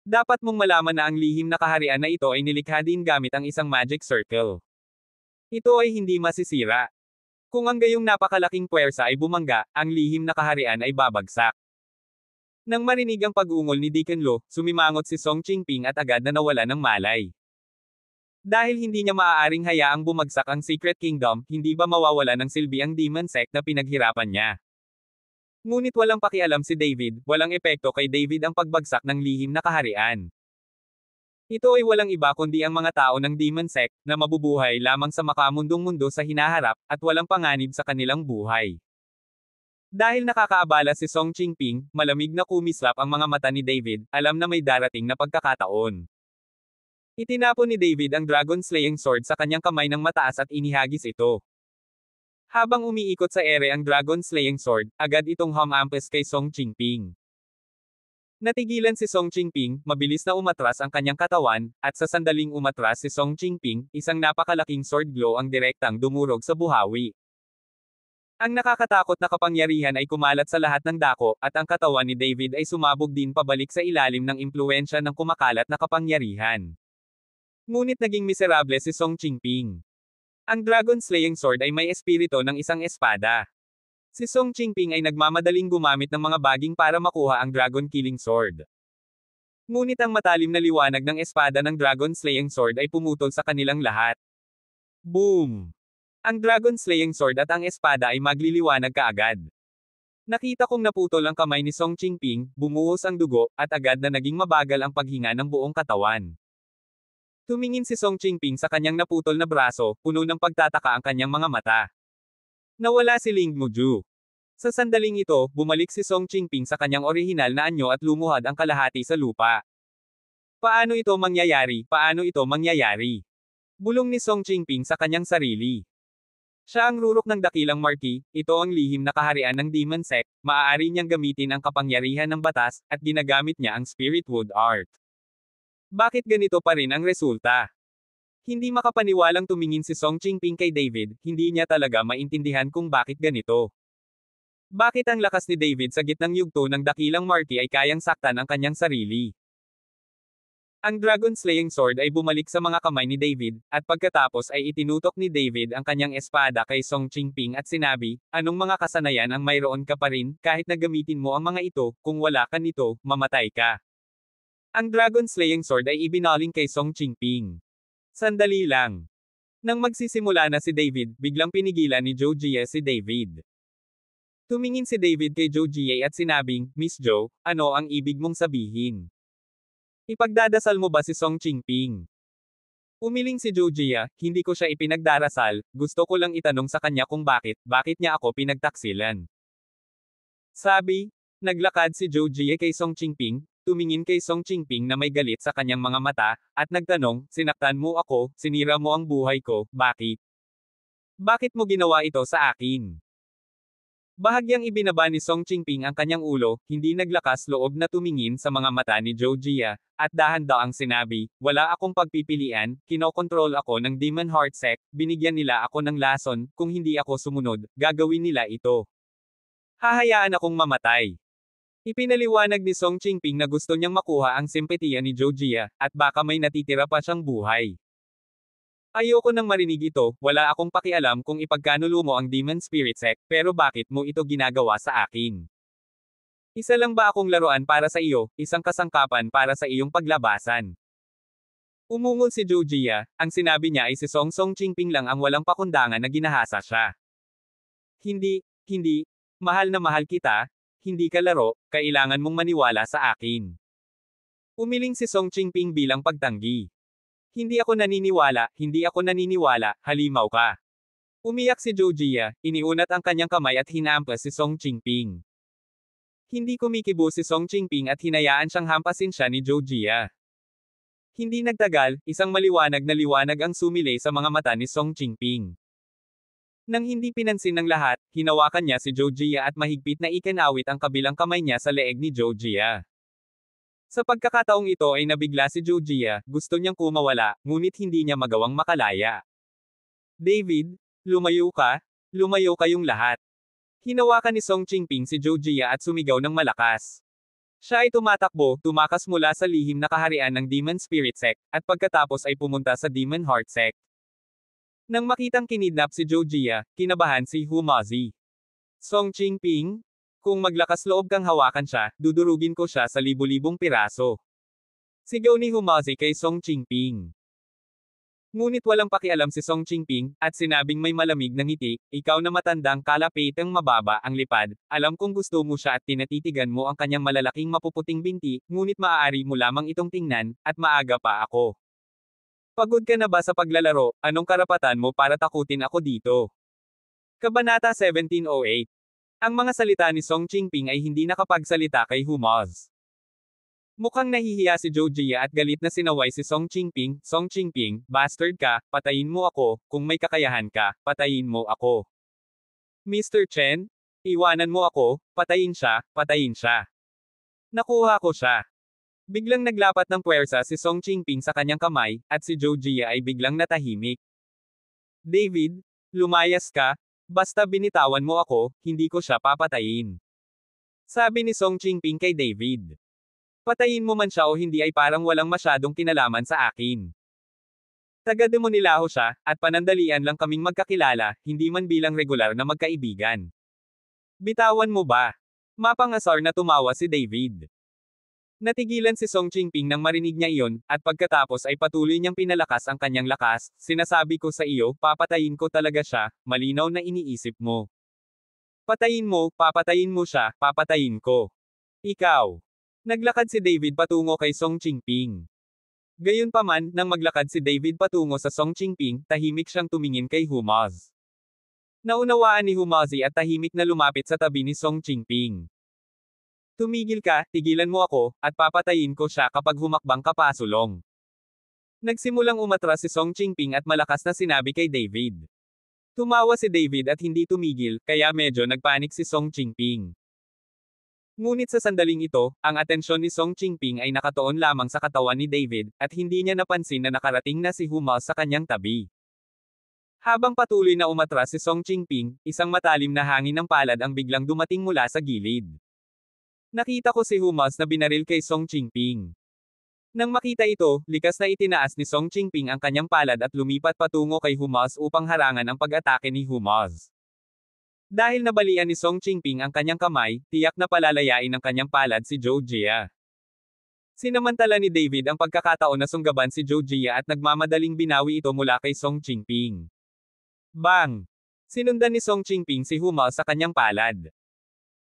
Dapat mong malaman na ang lihim na kaharian na ito ay nilikha din gamit ang isang magic circle. Ito ay hindi masisira. Kung ang gayong napakalaking puwersa ay bumangga, ang lihim na kaharian ay babagsak. Nang marinig ang pag-ungol ni Deacon Lo, sumimangot si Song Qingping at agad na nawala ng malay. Dahil hindi niya maaaring hayaang bumagsak ang Secret Kingdom, hindi ba mawawala ng silbi ang Demon Sect na pinaghirapan niya? Ngunit walang pakialam si David, walang epekto kay David ang pagbagsak ng lihim na kaharian. Ito ay walang iba kundi ang mga tao ng Demon Sect, na mabubuhay lamang sa makamundong mundo sa hinaharap, at walang panganib sa kanilang buhay. Dahil nakakaabala si Song Qingping, malamig na kumislap ang mga mata ni David, alam na may darating na pagkakataon. Itinapon ni David ang Dragon Slaying Sword sa kanyang kamay ng mataas at inihagis ito. Habang umiikot sa ere ang Dragon Slaying Sword, agad itong humampas kay Song Qingping. Natigilan si Song Qingping, mabilis na umatras ang kanyang katawan, at sa sandaling umatras si Song Qingping, isang napakalaking sword glow ang direktang dumurog sa buhawi. Ang nakakatakot na kapangyarihan ay kumalat sa lahat ng dako, at ang katawan ni David ay sumabog din pabalik sa ilalim ng impluwensya ng kumakalat na kapangyarihan. Ngunit naging miserable si Song Qingping. Ang Dragon Slaying Sword ay may espiritu ng isang espada. Si Song Qingping ay nagmamadaling gumamit ng mga baging para makuha ang Dragon Killing Sword. Ngunit ang matalim na liwanag ng espada ng Dragon Slaying Sword ay pumutol sa kanilang lahat. Boom! Ang Dragon Slaying Sword at ang espada ay magliliwanag kaagad. Nakita kong naputol ang kamay ni Song Qingping, bumuhos ang dugo, at agad na naging mabagal ang paghinga ng buong katawan. Tumingin si Song Qingping sa kanyang naputol na braso, puno ng pagtataka ang kanyang mga mata. Nawala si Ling Muju. Sa sandaling ito, bumalik si Song Qingping sa kanyang orihinal na anyo at lumuhad ang kalahati sa lupa. Paano ito mangyayari? Paano ito mangyayari? Bulong ni Song Qingping sa kanyang sarili. Siya ang rurok ng dakilang marquis, ito ang lihim na kaharian ng Demon Sect, maaari niyang gamitin ang kapangyarihan ng batas, at ginagamit niya ang Spirit Wood Art. Bakit ganito pa rin ang resulta? Hindi makapaniwalang tumingin si Song Qingping kay David, hindi niya talaga maintindihan kung bakit ganito. Bakit ang lakas ni David sa gitnang yugto ng dakilang marquis ay kayang saktan ang kanyang sarili? Ang Dragon Slaying Sword ay bumalik sa mga kamay ni David, at pagkatapos ay itinutok ni David ang kanyang espada kay Song Qingping at sinabi, anong mga kasanayan ang mayroon ka pa rin, kahit na gamitin mo ang mga ito, kung wala ka nito, mamatay ka. Ang Dragon Slaying Sword ay ibinaling kay Song Qingping. Sandali lang. Nang magsisimula na si David, biglang pinigilan ni Zhou Jie si David. Tumingin si David kay Zhou Jie at sinabing, Miss Zhou, ano ang ibig mong sabihin? Ipagdadasal mo ba si Song Qingping? Umiling si Zhou Jie, hindi ko siya ipinagdarasal, gusto ko lang itanong sa kanya kung bakit niya ako pinagtaksilan. Sabi, naglakad si Zhou Jie kay Song Qingping, tumingin kay Song Qingping na may galit sa kanyang mga mata, at nagtanong, sinaktan mo ako, sinira mo ang buhay ko, bakit? Bakit mo ginawa ito sa akin? Bahagyang ibinaba ni Song Qingping ang kanyang ulo, hindi naglakas loob na tumingin sa mga mata ni Zhou Jie, at dahan-daang sinabi, wala akong pagpipilian, kinokontrol ako ng Demon Heart Sect, binigyan nila ako ng lason, kung hindi ako sumunod, gagawin nila ito. Hahayaan akong mamatay. Ipinaliwanag ni Song Qingping na gusto niyang makuha ang simpatiya ni Zhou Jie, at baka may natitira pa siyang buhay. Ayoko nang marinig ito, wala akong pakialam kung ipagkanulo mo ang Demon Spirit Sect, pero bakit mo ito ginagawa sa akin? Isa lang ba akong laruan para sa iyo, isang kasangkapan para sa iyong paglabasan? Umungol si Zhou Jie, ang sinabi niya ay si Song Qingping lang ang walang pakundangan na ginahasa siya. Hindi, mahal na mahal kita, hindi ka laro, kailangan mong maniwala sa akin. Umiling si Song Qingping bilang pagtanggi. Hindi ako naniniwala, halimaw ka. Umiyak si Zhou Jie, iniunat ang kanyang kamay at hinampas si Song Qingping. Hindi kumikibo si Song Qingping at hinayaan siyang hampasin siya ni Zhou Jie. Hindi nagtagal, isang maliwanag na liwanag ang sumilay sa mga mata ni Song Qingping. Nang hindi pinansin ng lahat, hinawakan niya si Zhou Jie at mahigpit na ikinawit ang kabilang kamay niya sa leeg ni Zhou Jie. Sa pagkakataong ito ay nabigla si Zhou Jie, gusto niyang kumawala, ngunit hindi niya magawang makalaya. David, lumayo kayong lahat. Hinawakan ni Song Qingping si Zhou Jie at sumigaw ng malakas. Siya ay tumatakbo, tumakas mula sa lihim na kaharian ng Demon Spirit Sect, at pagkatapos ay pumunta sa Demon Heart Sect. Nang makitang kinidnap si Zhou Jie, kinabahan si Hu Mazi. Song Qingping? Kung maglakas loob kang hawakan siya, dudurugin ko siya sa libu-libong piraso. Sigaw ni Hu Mazi kay Song Qingping. Ngunit walang pakialam si Song Qingping, at sinabing may malamig na ngiti, ikaw na matandang kalapitang mababa ang lipad, alam kong gusto mo siya at tinatitigan mo ang kanyang malalaking mapuputing binti, ngunit maaari mo lamang itong tingnan, at maaga pa ako. Pagod ka na ba sa paglalaro, anong karapatan mo para takutin ako dito? Kabanata 1708. Ang mga salita ni Song Qingping ay hindi nakapagsalita kay Humaz. Mukhang nahihiya si Zhou Jia at galit na sinaway si Song Qingping, Song Qingping, bastard ka, patayin mo ako, kung may kakayahan ka, patayin mo ako. Mr. Chen, iwanan mo ako, patayin siya, patayin siya. Nakuha ko siya. Biglang naglapat ng puwersa si Song Qingping sa kanyang kamay, at si Zhou Jia ay biglang natahimik. David, lumayas ka, basta binitawan mo ako, hindi ko siya papatayin. Sabi ni Song Qingping kay David. Patayin mo man siya o hindi ay parang walang masyadong kinalaman sa akin. Taga-demonilaho siya, at panandalian lang kaming magkakilala, hindi man bilang regular na magkaibigan. Bitawan mo ba? Mapangasar na tumawa si David. Natigilan si Song Qingping nang marinig niya iyon, at pagkatapos ay patuloy niyang pinalakas ang kanyang lakas, sinasabi ko sa iyo, papatayin ko talaga siya, malinaw na iniisip mo. Patayin mo, papatayin mo siya, papatayin ko. Ikaw. Naglakad si David patungo kay Song Qingping. Gayunpaman, nang maglakad si David patungo sa Song Qingping, tahimik siyang tumingin kay Humaz. Naunawaan ni Humazi at tahimik na lumapit sa tabi ni Song Qingping. Tumigil ka, tigilan mo ako, at papatayin ko siya kapag humakbang ka pasulong. Nagsimulang umatras si Song Qingping at malakas na sinabi kay David. Tumawa si David at hindi tumigil, kaya medyo nagpanik si Song Qingping. Ngunit sa sandaling ito, ang atensyon ni Song Qingping ay nakatuon lamang sa katawan ni David, at hindi niya napansin na nakarating na si Humaz sa kanyang tabi. Habang patuloy na umatras si Song Qingping, isang matalim na hangin ng palad ang biglang dumating mula sa gilid. Nakita ko si Humaz na binaril kay Song Qingping. Nang makita ito, likas na itinaas ni Song Qingping ang kanyang palad at lumipat patungo kay Humaz upang harangan ang pag-atake ni Humaz. Dahil nabalian ni Song Qingping ang kanyang kamay, tiyak na palalayain ng kanyang palad si Zhou Jia. Sinamantala ni David ang pagkakataon na sunggaban si Zhou Jia at nagmamadaling binawi ito mula kay Song Qingping. Bang! Sinundan ni Song Qingping si Humaz sa kanyang palad.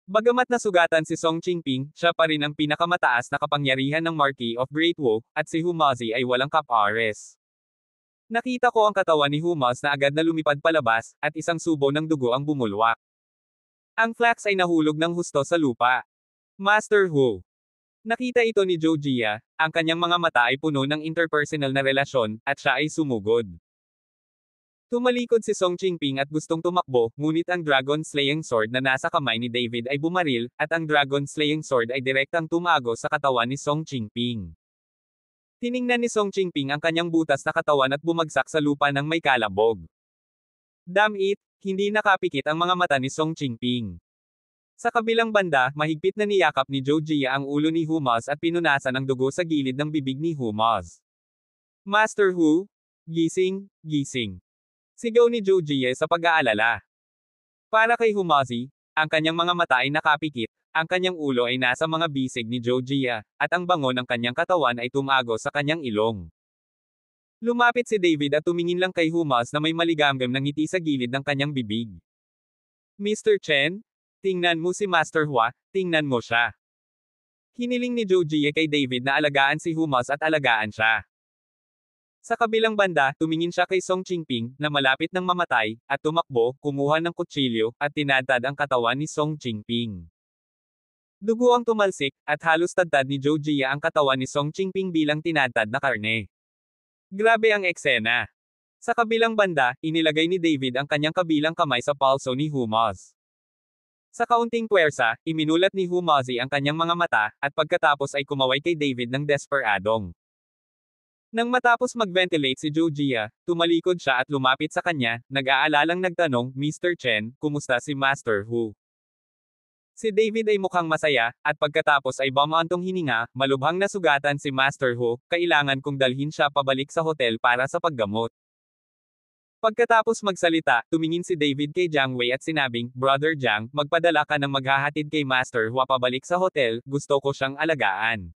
Bagamat nasugatan si Song Qingping, siya pa rin ang pinakamataas na kapangyarihan ng Marquis of Great Wu, at si Humazi ay walang kapares. Nakita ko ang katawan ni Humaz na agad na lumipad palabas, at isang subo ng dugo ang bumulwak. Ang flax ay nahulog ng husto sa lupa. Master Hu. Nakita ito ni Zhou Jia, ang kanyang mga mata ay puno ng interpersonal na relasyon, at siya ay sumugod. Tumalikod si Song Qingping at gustong tumakbo, ngunit ang Dragon Slaying Sword na nasa kamay ni David ay bumaril, at ang Dragon Slaying Sword ay direktang tumago sa katawan ni Song Qingping. Tiningnan ni Song Qingping ang kanyang butas na katawan at bumagsak sa lupa ng may kalabog. Damn it, hindi nakapikit ang mga mata ni Song Qingping. Sa kabilang banda, mahigpit na niyakap ni Zhou Jia ang ulo ni Humaz at pinunasan ang dugo sa gilid ng bibig ni Humaz. Master Hu, gising, gising. Sigaw ni Zhou Jia sa pag-aalala. Para kay Humazi, ang kanyang mga mata ay nakapikit, ang kanyang ulo ay nasa mga bisig ni Zhou Jia, at ang bango ng kanyang katawan ay tumago sa kanyang ilong. Lumapit si David at tumingin lang kay Humaz na may maligamgam na ngiti sa gilid ng kanyang bibig. Mr. Chen? Tingnan mo si Master Hua, tingnan mo siya. Hiniling ni Zhou Jia kay David na alagaan si Humaz at alagaan siya. Sa kabilang banda, tumingin siya kay Song Qingping, na malapit ng mamatay, at tumakbo, kumuha ng kutsilyo, at tinadtad ang katawan ni Song Qingping. Dugo ang tumalsik, at halos tadtad ni Zhou Jia ang katawan ni Song Qingping bilang tinadtad na karne. Grabe ang eksena. Sa kabilang banda, inilagay ni David ang kanyang kabilang kamay sa palso ni Humaz. Sa kaunting puwersa, iminulat ni Humazi ang kanyang mga mata, at pagkatapos ay kumaway kay David ng desperadong. Nang matapos mag-ventilate si Zhou Jia, tumalikod siya at lumapit sa kanya, nag-aalalang nagtanong, Mr. Chen, kumusta si Master Hu? Si David ay mukhang masaya, at pagkatapos ay bumantong hininga, malubhang nasugatan si Master Hu, kailangan kong dalhin siya pabalik sa hotel para sa paggamot. Pagkatapos magsalita, tumingin si David kay Jiang Wei at sinabing, Brother Jiang, magpadala ka ng maghahatid kay Master Hu pabalik sa hotel, gusto ko siyang alagaan.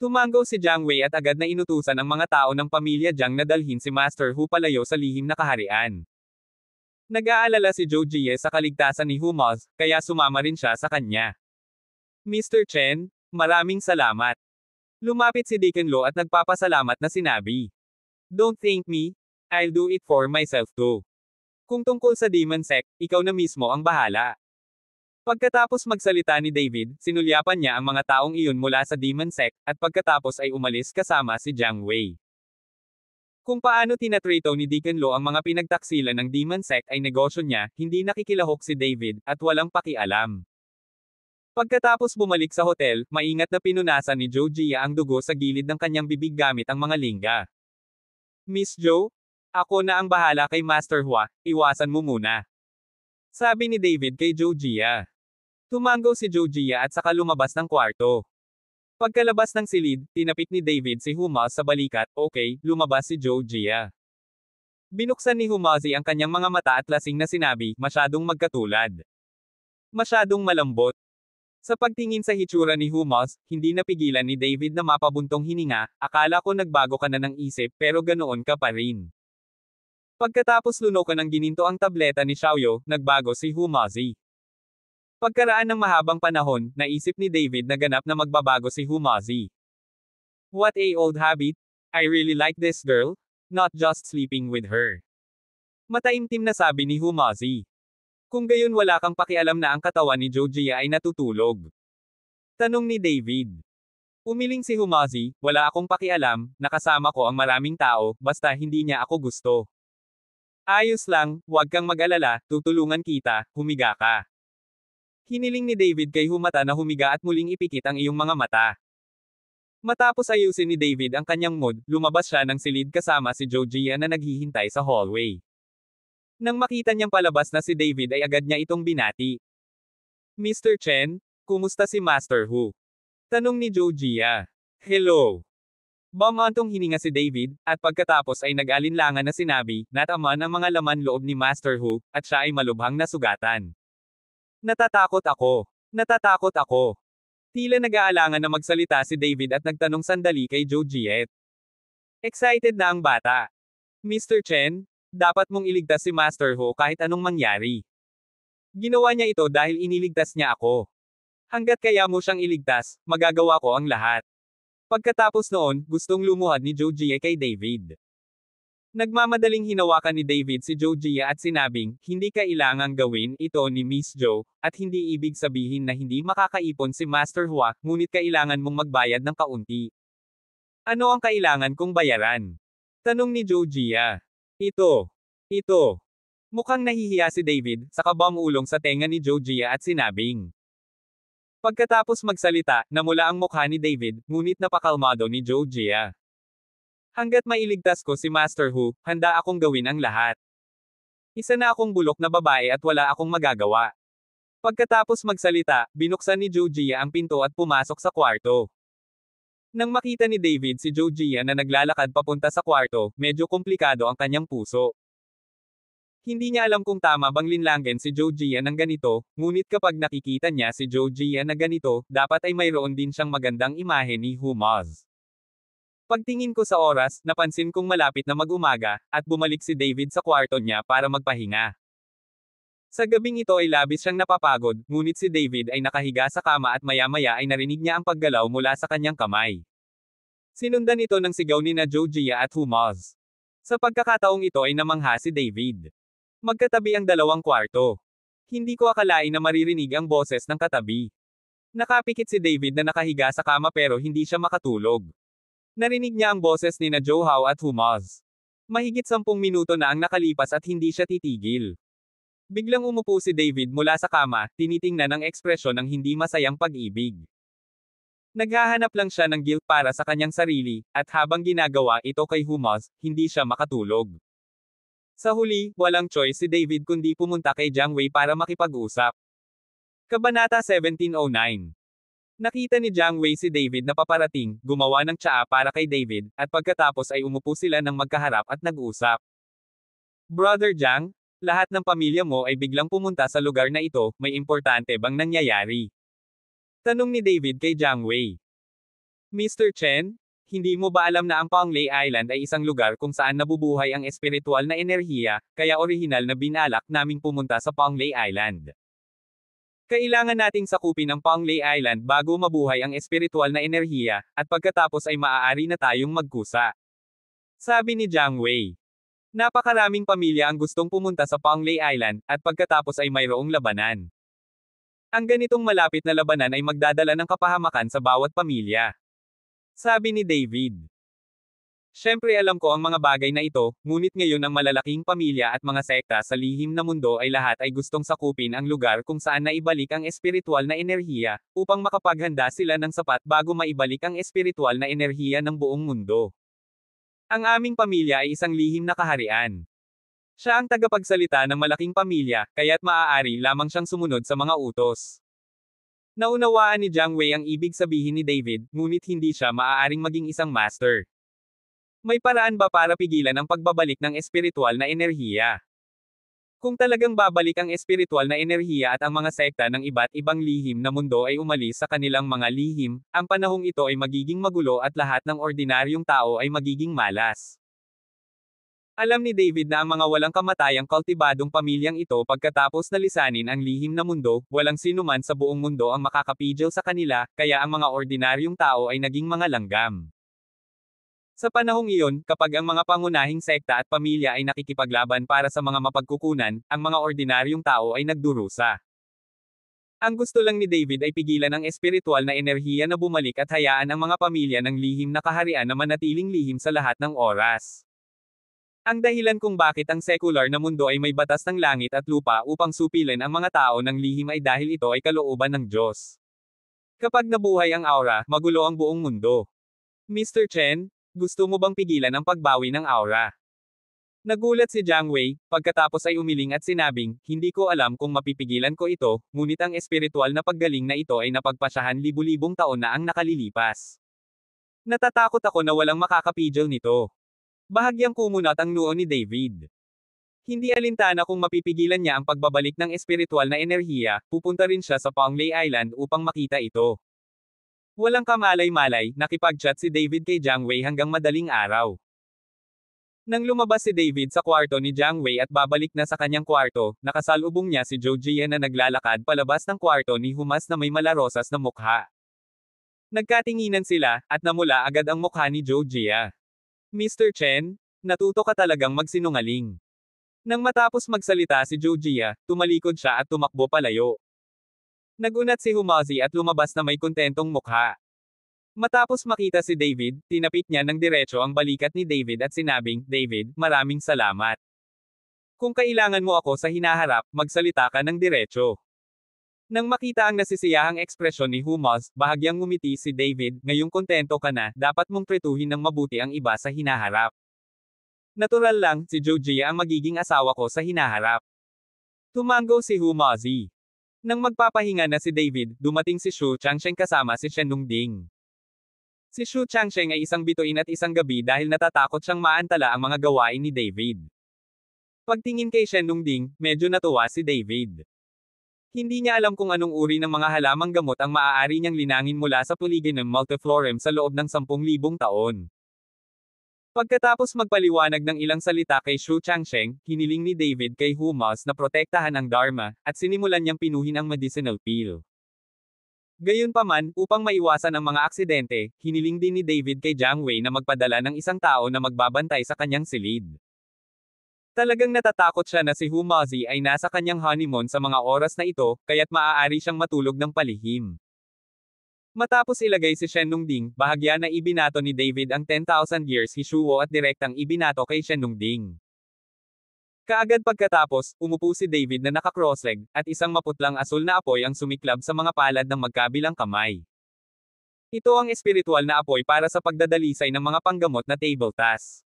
Tumango si Jiang Wei at agad na inutusan ang mga tao ng pamilya Jiang na dalhin si Master Hu palayo sa lihim na kaharian. Nag-aalala si Zhou Jie sa kaligtasan ni Hu Moz, kaya sumama rin siya sa kanya. Mr. Chen, maraming salamat. Lumapit si Deacon Lo at nagpapasalamat na sinabi. Don't thank me, I'll do it for myself too. Kung tungkol sa Demon Sect, ikaw na mismo ang bahala. Pagkatapos magsalita ni David, sinulyapan niya ang mga taong iyon mula sa Demon Sect, at pagkatapos ay umalis kasama si Jiang Wei. Kung paano tinatrito ni Deacon Lo ang mga pinagtaksilan ng Demon Sect ay negosyo niya, hindi nakikilahok si David, at walang pakialam. Pagkatapos bumalik sa hotel, maingat na pinunasan ni Zhou Jie ang dugo sa gilid ng kanyang bibig gamit ang mga lingga. Miss Zhou, ako na ang bahala kay Master Hua, iwasan mo muna. Sabi ni David kay Zhou Jie. Tumango si Zhou Jie at saka lumabas ng kwarto. Pagkalabas ng silid, tinapik ni David si Humaz sa balikat, okay, lumabas si Zhou Jie. Binuksan ni Humazi ang kanyang mga mata at lasing na sinabi, masyadong magkatulad. Masyadong malambot. Sa pagtingin sa hitsura ni Humaz, hindi napigilan ni David na mapabuntong hininga, akala ko nagbago ka na ng isip pero ganoon ka pa rin. Pagkatapos lunokan ng gininto ang tableta ni Xiaoyo, nagbago si Humazi. Pagkaraan ng mahabang panahon, naisip ni David na ganap na magbabago si Humazi. What a old habit. I really like this girl. Not just sleeping with her. Mataimtim na sabi ni Humazi. Kung gayon wala kang pakialam na ang katawan ni Zhou Jie ay natutulog. Tanong ni David. Umiling si Humazi, wala akong pakialam, nakasama ko ang maraming tao, basta hindi niya ako gusto. Ayos lang, huwag kang mag-alala, tutulungan kita, humiga ka. Hiniling ni David kay Humata na humiga at muling ipikit ang iyong mga mata. Matapos ayusin ni David ang kanyang mood, lumabas siya ng silid kasama si Zhou Jie na naghihintay sa hallway. Nang makita niyang palabas na si David ay agad niya itong binati. Mr. Chen, kumusta si Master Hu? Tanong ni Zhou Jie. Hello. Bumantong hininga si David, at pagkatapos ay nag-alinlangan na sinabi, nataman ang mga laman loob ni Master Hu, at siya ay malubhang nasugatan. Natatakot ako. Natatakot ako. Tila nag-aalangan na magsalita si David at nagtanong sandali kay Zhou Jie. Excited na ang bata. Mr. Chen, dapat mong iligtas si Master Hu kahit anong mangyari. Ginawa niya ito dahil iniligtas niya ako. Hanggat kaya mo siyang iligtas, magagawa ko ang lahat. Pagkatapos noon, gustong lumuhad ni Zhou Jie kay David. Nagmamadaling hinawakan ni David si Zhou Jie at sinabing, hindi kailangang gawin ito ni Miss Zhou, at hindi ibig sabihin na hindi makakaipon si Master Hua, ngunit kailangan mong magbayad ng kaunti. Ano ang kailangan kong bayaran? Tanong ni Zhou Jie. Ito. Mukhang nahihiya si David, saka bumulong sa tenga ni Zhou Jie at sinabing. Pagkatapos magsalita, namula ang mukha ni David, ngunit napakalmado ni Zhou Jie. Hanggat mailigtas ko si Master Hu, handa akong gawin ang lahat. Isa na akong bulok na babae at wala akong magagawa. Pagkatapos magsalita, binuksan ni Zhou Jie ang pinto at pumasok sa kwarto. Nang makita ni David si Zhou Jie na naglalakad papunta sa kwarto, medyo komplikado ang kanyang puso. Hindi niya alam kung tama bang linlangin si Zhou Jie ng ganito, ngunit kapag nakikita niya si Zhou Jie na ganito, dapat ay mayroon din siyang magandang imahe ni Humaz. Pagtingin ko sa oras, napansin kong malapit na mag-umaga, at bumalik si David sa kwarto niya para magpahinga. Sa gabing ito ay labis siyang napapagod, ngunit si David ay nakahiga sa kama at maya-maya ay narinig niya ang paggalaw mula sa kanyang kamay. Sinundan ito ng sigaw ni na Zhou Jie at Humaz. Sa pagkakataong ito ay namangha si David. Magkatabi ang dalawang kwarto. Hindi ko akalain na maririnig ang boses ng katabi. Nakapikit si David na nakahiga sa kama pero hindi siya makatulog. Narinig niya ang boses ni na Zhou Hao at Humaz. Mahigit 10 minuto na ang nakalipas at hindi siya titigil. Biglang umupo si David mula sa kama, tinitingnan ang ekspresyon ng hindi masayang pag-ibig. Naghahanap lang siya ng guilt para sa kanyang sarili, at habang ginagawa ito kay Humaz, hindi siya makatulog. Sa huli, walang choice si David kundi pumunta kay Jiang Wei para makipag-usap. Kabanata 1709. Nakita ni Jiang Wei si David na paparating, gumawa ng tsaa para kay David, at pagkatapos ay umupo sila ng magkaharap at nag-usap. Brother Jiang, lahat ng pamilya mo ay biglang pumunta sa lugar na ito, may importante bang nangyayari? Tanong ni David kay Jiang Wei. Mr. Chen, hindi mo ba alam na ang Panglay Island ay isang lugar kung saan nabubuhay ang espiritual na enerhiya, kaya orihinal na binalak naming pumunta sa Panglay Island. Kailangan nating sakupin ang Panglay Island bago mabuhay ang espiritual na enerhiya, at pagkatapos ay maaari na tayong magkusa. Sabi ni Jiang Wei. Napakaraming pamilya ang gustong pumunta sa Panglay Island, at pagkatapos ay mayroong labanan. Ang ganitong malapit na labanan ay magdadala ng kapahamakan sa bawat pamilya. Sabi ni David. Siyempre alam ko ang mga bagay na ito, ngunit ngayon ang malalaking pamilya at mga sekta sa lihim na mundo ay lahat ay gustong sakupin ang lugar kung saan naibalik ang espiritual na enerhiya, upang makapaghanda sila ng sapat bago maibalik ang espiritual na enerhiya ng buong mundo. Ang aming pamilya ay isang lihim na kaharian. Siya ang tagapagsalita ng malaking pamilya, kaya't maaari lamang siyang sumunod sa mga utos. Naunawaan ni Jiang Wei ang ibig sabihin ni David, ngunit hindi siya maaaring maging isang master. May paraan ba para pigilan ang pagbabalik ng espiritual na enerhiya? Kung talagang babalik ang espiritual na enerhiya at ang mga sekta ng iba't ibang lihim na mundo ay umalis sa kanilang mga lihim, ang panahong ito ay magiging magulo at lahat ng ordinaryong tao ay magiging malas. Alam ni David na ang mga walang kamatayang kultibadong pamilyang ito pagkatapos na lisanin ang lihim na mundo, walang sinuman sa buong mundo ang makakapigil sa kanila, kaya ang mga ordinaryong tao ay naging mga langgam. Sa panahong iyon, kapag ang mga pangunahing sekta at pamilya ay nakikipaglaban para sa mga mapagkukunan, ang mga ordinaryong tao ay nagdurusa. Ang gusto lang ni David ay pigilan ang espiritual na enerhiya na bumalik at hayaan ang mga pamilya ng lihim na kaharian na manatiling lihim sa lahat ng oras. Ang dahilan kung bakit ang secular na mundo ay may batas ng langit at lupa upang supilin ang mga tao ng lihim ay dahil ito ay kalooban ng Diyos. Kapag nabuhay ang aura, magulo ang buong mundo. Mr. Chen, gusto mo bang pigilan ang pagbawi ng aura? Nagulat si Jiang Wei, pagkatapos ay umiling at sinabing, hindi ko alam kung mapipigilan ko ito, ngunit ang espiritual na paggaling na ito ay napagpasyahan libu-libong taon na ang nakalilipas. Natatakot ako na walang makakapigil nito. Bahagyang kumunat ang noo ni David. Hindi alintana kung mapipigilan niya ang pagbabalik ng espiritual na enerhiya, pupunta rin siya sa Panglay Island upang makita ito. Walang kamalay-malay, nakipag-chat si David kay Jiang Wei hanggang madaling araw. Nang lumabas si David sa kwarto ni Jiang Wei at babalik na sa kanyang kwarto, nakasalubong niya si Zhou Jia na naglalakad palabas ng kwarto ni Humas na may malarosas na mukha. Nagkatinginan sila, at namula agad ang mukha ni Zhou Jia. Mr. Chen, natuto ka talagang magsinungaling. Nang matapos magsalita si Zhou Jia, tumalikod siya at tumakbo palayo. Nagunat si Humazi at lumabas na may kontentong mukha. Matapos makita si David, tinapik niya ng diretso ang balikat ni David at sinabing, David, maraming salamat. Kung kailangan mo ako sa hinaharap, magsalita ka ng diretso. Nang makita ang nasisiyahang ekspresyon ni Humaz, bahagyang ngumiti si David, ngayong kontento ka na, dapat mong tretuhin ng mabuti ang iba sa hinaharap. Natural lang, si Zhou Jia ang magiging asawa ko sa hinaharap. Tumango si Humazi. Nang magpapahinga na si David, dumating si Xu Changsheng kasama si Shen Nongding. Si Xu Changsheng ay isang bituin at isang gabi dahil natatakot siyang maantala ang mga gawain ni David. Pagtingin kay Shen Nongding, medyo natuwa si David. Hindi niya alam kung anong uri ng mga halamang gamot ang maaari niyang linangin mula sa Polygonum multiflorem sa loob ng 10,000 taon. Pagkatapos magpaliwanag ng ilang salita kay Xu Changsheng, hiniling ni David kay Humaz na protektahan ang Dharma, at sinimulan niyang pinuhin ang medicinal pill. Gayunpaman, upang maiwasan ang mga aksidente, hiniling din ni David kay Jiang Wei na magpadala ng isang tao na magbabantay sa kanyang silid. Talagang natatakot siya na si Humazi ay nasa kanyang honeymoon sa mga oras na ito, kaya't maaari siyang matulog ng palihim. Matapos ilagay si Shen Nongding, bahagya na ibinato ni David ang 10,000 years Hishuo at direktang ibinato kay Shen Nongding. Kaagad pagkatapos, umupo si David na naka-crossleg, at isang maputlang asul na apoy ang sumiklab sa mga palad ng magkabilang kamay. Ito ang espiritual na apoy para sa pagdadalisay ng mga panggamot na table task.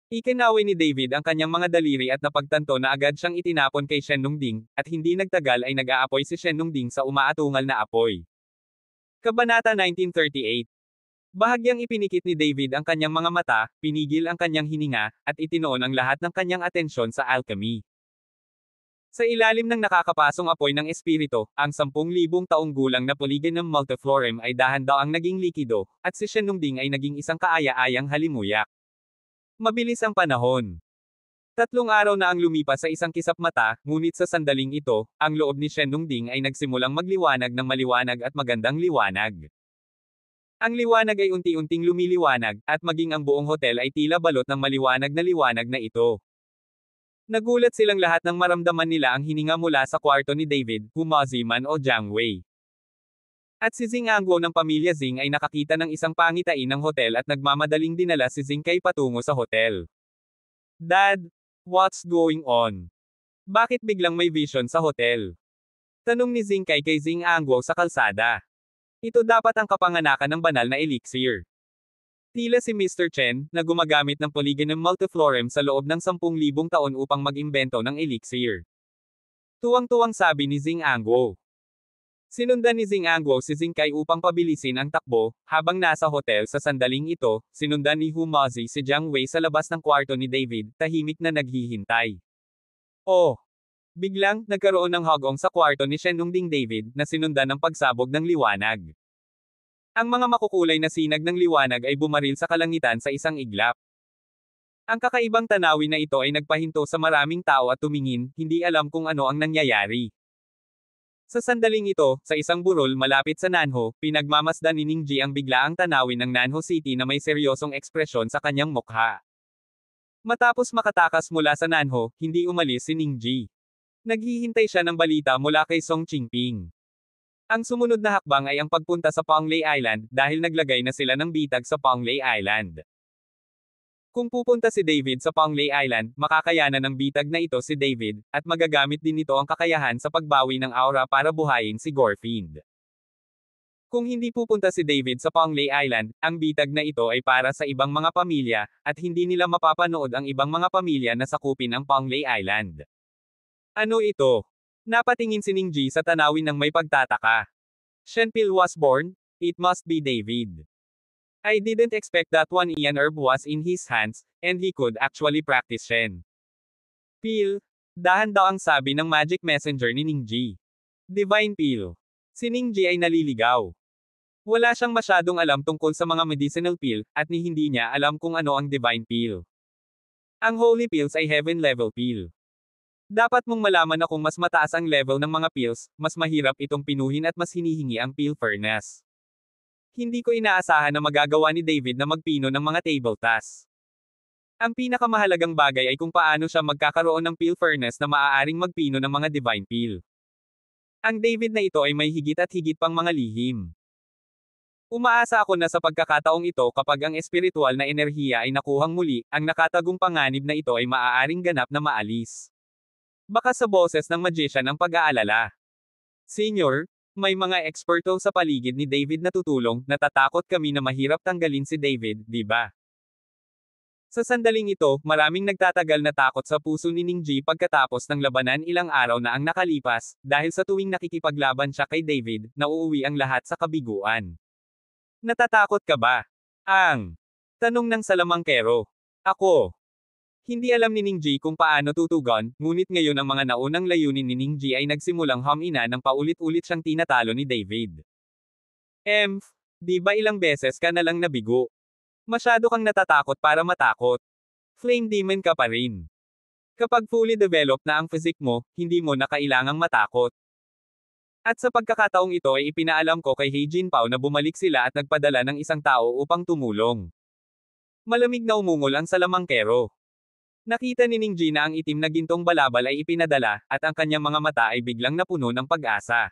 Ikinawi ni David ang kanyang mga daliri at napagtanto na agad siyang itinapon kay Shen Nongding, at hindi nagtagal ay nag-aapoy si Shen Nongding sa umaatungal na apoy. Kabanata 1938. Bahagyang ipinikit ni David ang kanyang mga mata, pinigil ang kanyang hininga, at itinoon ang lahat ng kanyang atensyon sa alchemy. Sa ilalim ng nakakapasong apoy ng espiritu, ang 10,000 taong gulang na Polygonum multiflorem ay dahan-daang naging likido, at si Shen Nongding ay naging isang kaaya-ayang halimuyak. Mabilis ang panahon. 3 araw na ang lumipas sa isang kisap mata, ngunit sa sandaling ito, ang loob ni Shen Nongding ay nagsimulang magliwanag ng maliwanag at magandang liwanag. Ang liwanag ay unti-unting lumiliwanag, at maging ang buong hotel ay tila balot ng maliwanag na liwanag na ito. Nagulat silang lahat nang maramdaman nila ang hininga mula sa kwarto ni David, Humazi man o Jiang Wei. At si Zing Angguo ng pamilya Zing ay nakakita ng isang pangitain ng hotel at nagmamadaling dinala si Zing Kai patungo sa hotel. Dad, what's going on? Bakit biglang may vision sa hotel? Tanong ni Zing Kai kay Zing Angguo sa kalsada. Ito dapat ang kapanganakan ng banal na elixir. Tila si Mr. Chen, na gumagamit ng Polygonum multiflorem sa loob ng 10,000 taon upang mag-imbento ng elixir. Tuwang-tuwang sabi ni Zing Angguo. Sinundan ni Zing Angguo si Zing Kai upang pabilisin ang takbo, habang nasa hotel sa sandaling ito, sinundan ni Humazi si Jiang Wei sa labas ng kwarto ni David, tahimik na naghihintay. Oh! Biglang, nagkaroon ng hagong sa kwarto ni Shen Nongding David, na sinundan ng pagsabog ng liwanag. Ang mga makukulay na sinag ng liwanag ay bumaril sa kalangitan sa isang iglap. Ang kakaibang tanawin na ito ay nagpahinto sa maraming tao at tumingin, hindi alam kung ano ang nangyayari. Sa sandaling ito, sa isang burol malapit sa Nanho, pinagmamasdan ni Ningji ang biglaang tanawin ng Nanho City na may seryosong ekspresyon sa kanyang mukha. Matapos makatakas mula sa Nanho, hindi umalis si Ningji. Naghihintay siya ng balita mula kay Song Qingping. Ang sumunod na hakbang ay ang pagpunta sa Panglay Island, dahil naglagay na sila ng bitag sa Panglay Island. Kung pupunta si David sa Panglay Island, makakayanan ng bitag na ito si David, at magagamit din nito ang kakayahan sa pagbawi ng aura para buhayin si Gorfind. Kung hindi pupunta si David sa Panglay Island, ang bitag na ito ay para sa ibang mga pamilya, at hindi nila mapapanood ang ibang mga pamilya na sakupin ang Panglay Island. Ano ito? Napatingin si Ningji sa tanawin ng may pagtataka. Shen Pil was born, it must be David. I didn't expect that one Ian herb was in his hands, and he could actually practice Shen Pil. Dahan-daang sabi ng magic messenger ni Ningji. Divine Pil. Si Ningji ay naliligaw. Wala siyang masyadong alam tungkol sa mga medicinal pill, at ni hindi niya alam kung ano ang divine pill. Ang holy pills ay heaven level pill. Dapat mong malaman na kung mas mataas ang level ng mga pills, mas mahirap itong pinuhin at mas hinihingi ang pill furnace. Hindi ko inaasahan na magagawa ni David na magpino ng mga table tasks. Ang pinakamahalagang bagay ay kung paano siya magkakaroon ng pill furnace na maaaring magpino ng mga divine pill. Ang David na ito ay may higit at higit pang mga lihim. Umaasa ako na sa pagkakataong ito kapag ang espiritual na enerhiya ay nakuhang muli, ang nakatagong panganib na ito ay maaaring ganap na maalis. Baka sa boses ng magician ang pag-aalala. Senior, may mga eksperto sa paligid ni David na tutulong, natatakot kami na mahirap tanggalin si David, di ba? Sa sandaling ito, maraming nagtatagal na takot sa puso ni Ningji pagkatapos ng labanan ilang araw na ang nakalipas, dahil sa tuwing nakikipaglaban siya kay David, nauuwi ang lahat sa kabiguan. Natatakot ka ba? Ang tanong ng salamangkero. Ako. Hindi alam ni Ningji kung paano tutugon, ngunit ngayon ang mga naunang layunin ni Ningji ay nagsimulang humina nang paulit-ulit siyang tinatalo ni David. Di ba ilang beses ka na lang nabigo? Masyado kang natatakot para matakot. Flame demon ka pa rin. Kapag fully developed na ang physique mo, hindi mo na kailangang matakot. At sa pagkakataong ito ay ipinaalam ko kay He Jinpao na bumalik sila at nagpadala ng isang tao upang tumulong. Malamig na umungol ang salamangkero. Nakita ni Ningji na ang itim na gintong balabal ay ipinadala, at ang kanyang mga mata ay biglang napuno ng pag-asa.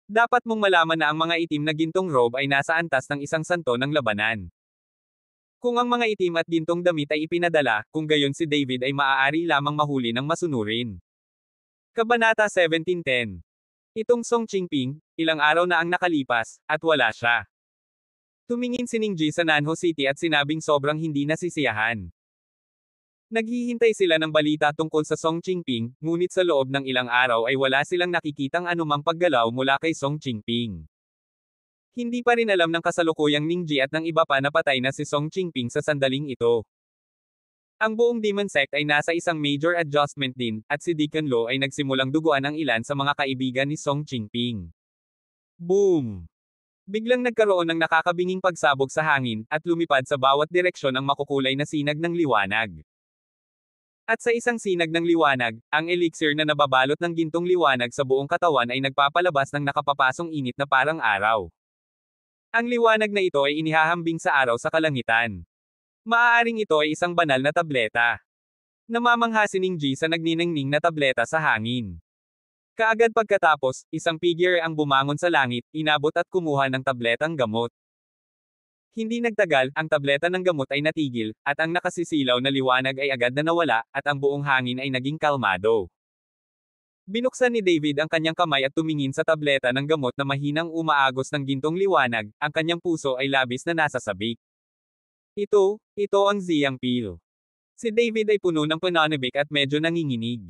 Dapat mong malaman na ang mga itim na gintong robe ay nasa antas ng isang santo ng labanan. Kung ang mga itim at gintong damit ay ipinadala, kung gayon si David ay maaari lamang mahuli ng masunurin. Kabanata 1710. Itong Song Qingping, ilang araw na ang nakalipas, at wala siya. Tumingin si Ningji sa Nanho City at sinabing sobrang hindi nasisiyahan. Naghihintay sila ng balita tungkol sa Song Qingping, ngunit sa loob ng ilang araw ay wala silang nakikitang anumang paggalaw mula kay Song Qingping. Hindi pa rin alam ng kasalukuyang Ningji at ng iba pa na patay na si Song Qingping sa sandaling ito. Ang buong demon sect ay nasa isang major adjustment din, at si Deacon Lo ay nagsimulang duguan ang ilan sa mga kaibigan ni Song Qingping. Boom! Biglang nagkaroon ng nakakabinging pagsabog sa hangin, at lumipad sa bawat direksyon ang makukulay na sinag ng liwanag. At sa isang sinag ng liwanag, ang elixir na nababalot ng gintong liwanag sa buong katawan ay nagpapalabas ng nakapapasong init na parang araw. Ang liwanag na ito ay inihahambing sa araw sa kalangitan. Maaaring ito ay isang banal na tableta. Namamangha si Ning Ji sa nagniningning na tableta sa hangin. Kaagad pagkatapos, isang figure ang bumangon sa langit, inabot at kumuha ng tabletang gamot. Hindi nagtagal, ang tableta ng gamot ay natigil, at ang nakasisilaw na liwanag ay agad na nawala, at ang buong hangin ay naging kalmado. Binuksan ni David ang kanyang kamay at tumingin sa tableta ng gamot na mahinang umaagos ng gintong liwanag, ang kanyang puso ay labis na nasasabik. Ito ang Ziyang Pill. Si David ay puno ng pananabik at medyo nanginginig.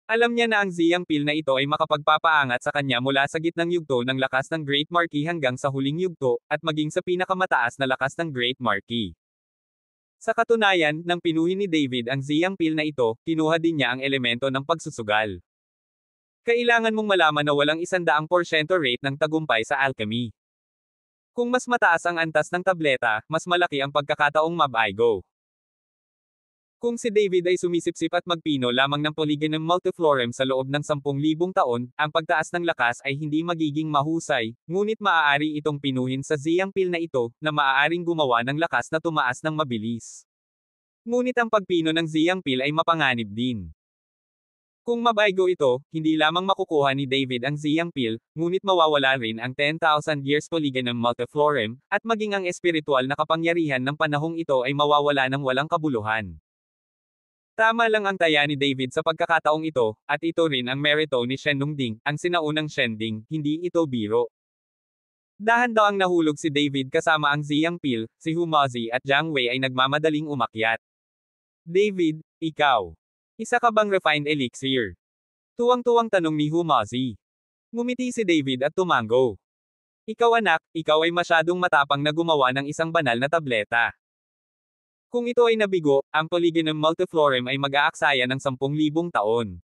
Alam niya na ang Ziyang Pill na ito ay makapagpapaangat sa kanya mula sa gitnang yugto ng lakas ng Great Marquis hanggang sa huling yugto, at maging sa pinakamataas na lakas ng Great Marquis. Sa katunayan, nang pinuhin ni David ang Ziyang Pill na ito, kinuha din niya ang elemento ng pagsusugal. Kailangan mong malaman na walang 100% rate ng tagumpay sa alchemy. Kung mas mataas ang antas ng tableta, mas malaki ang pagkakataong mabaigo. Kung si David ay sumisipsip at magpino lamang ng polygonum multiflorem sa loob ng 10,000 taon, ang pagtaas ng lakas ay hindi magiging mahusay, ngunit maaari itong pinuhin sa Ziyang Pill na ito, na maaaring gumawa ng lakas na tumaas ng mabilis. Ngunit ang pagpino ng Ziyang Pill ay mapanganib din. Kung mabaigo ito, hindi lamang makukuha ni David ang Ziyang Pill, ngunit mawawala rin ang 10,000 years polygonum multiflorem, at maging ang espiritual na kapangyarihan ng panahong ito ay mawawala ng walang kabuluhan. Tama lang ang taya ni David sa pagkakataong ito, at ito rin ang merito ni Shen Nongding, ang sinaunang Shending, hindi ito biro. Dahan-dahang nahulog si David kasama ang Ziyang Pill, si Humazi at Jiang Wei ay nagmamadaling umakyat. David, ikaw. Isa ka bang refined elixir? Tuwang-tuwang tanong ni Humazi. Ngumiti si David at tumango. Ikaw anak, ikaw ay masyadong matapang na gumawa ng isang banal na tableta. Kung ito ay nabigo, ang polygonum multiflorem ay mag-aaksaya ng 10,000 taon.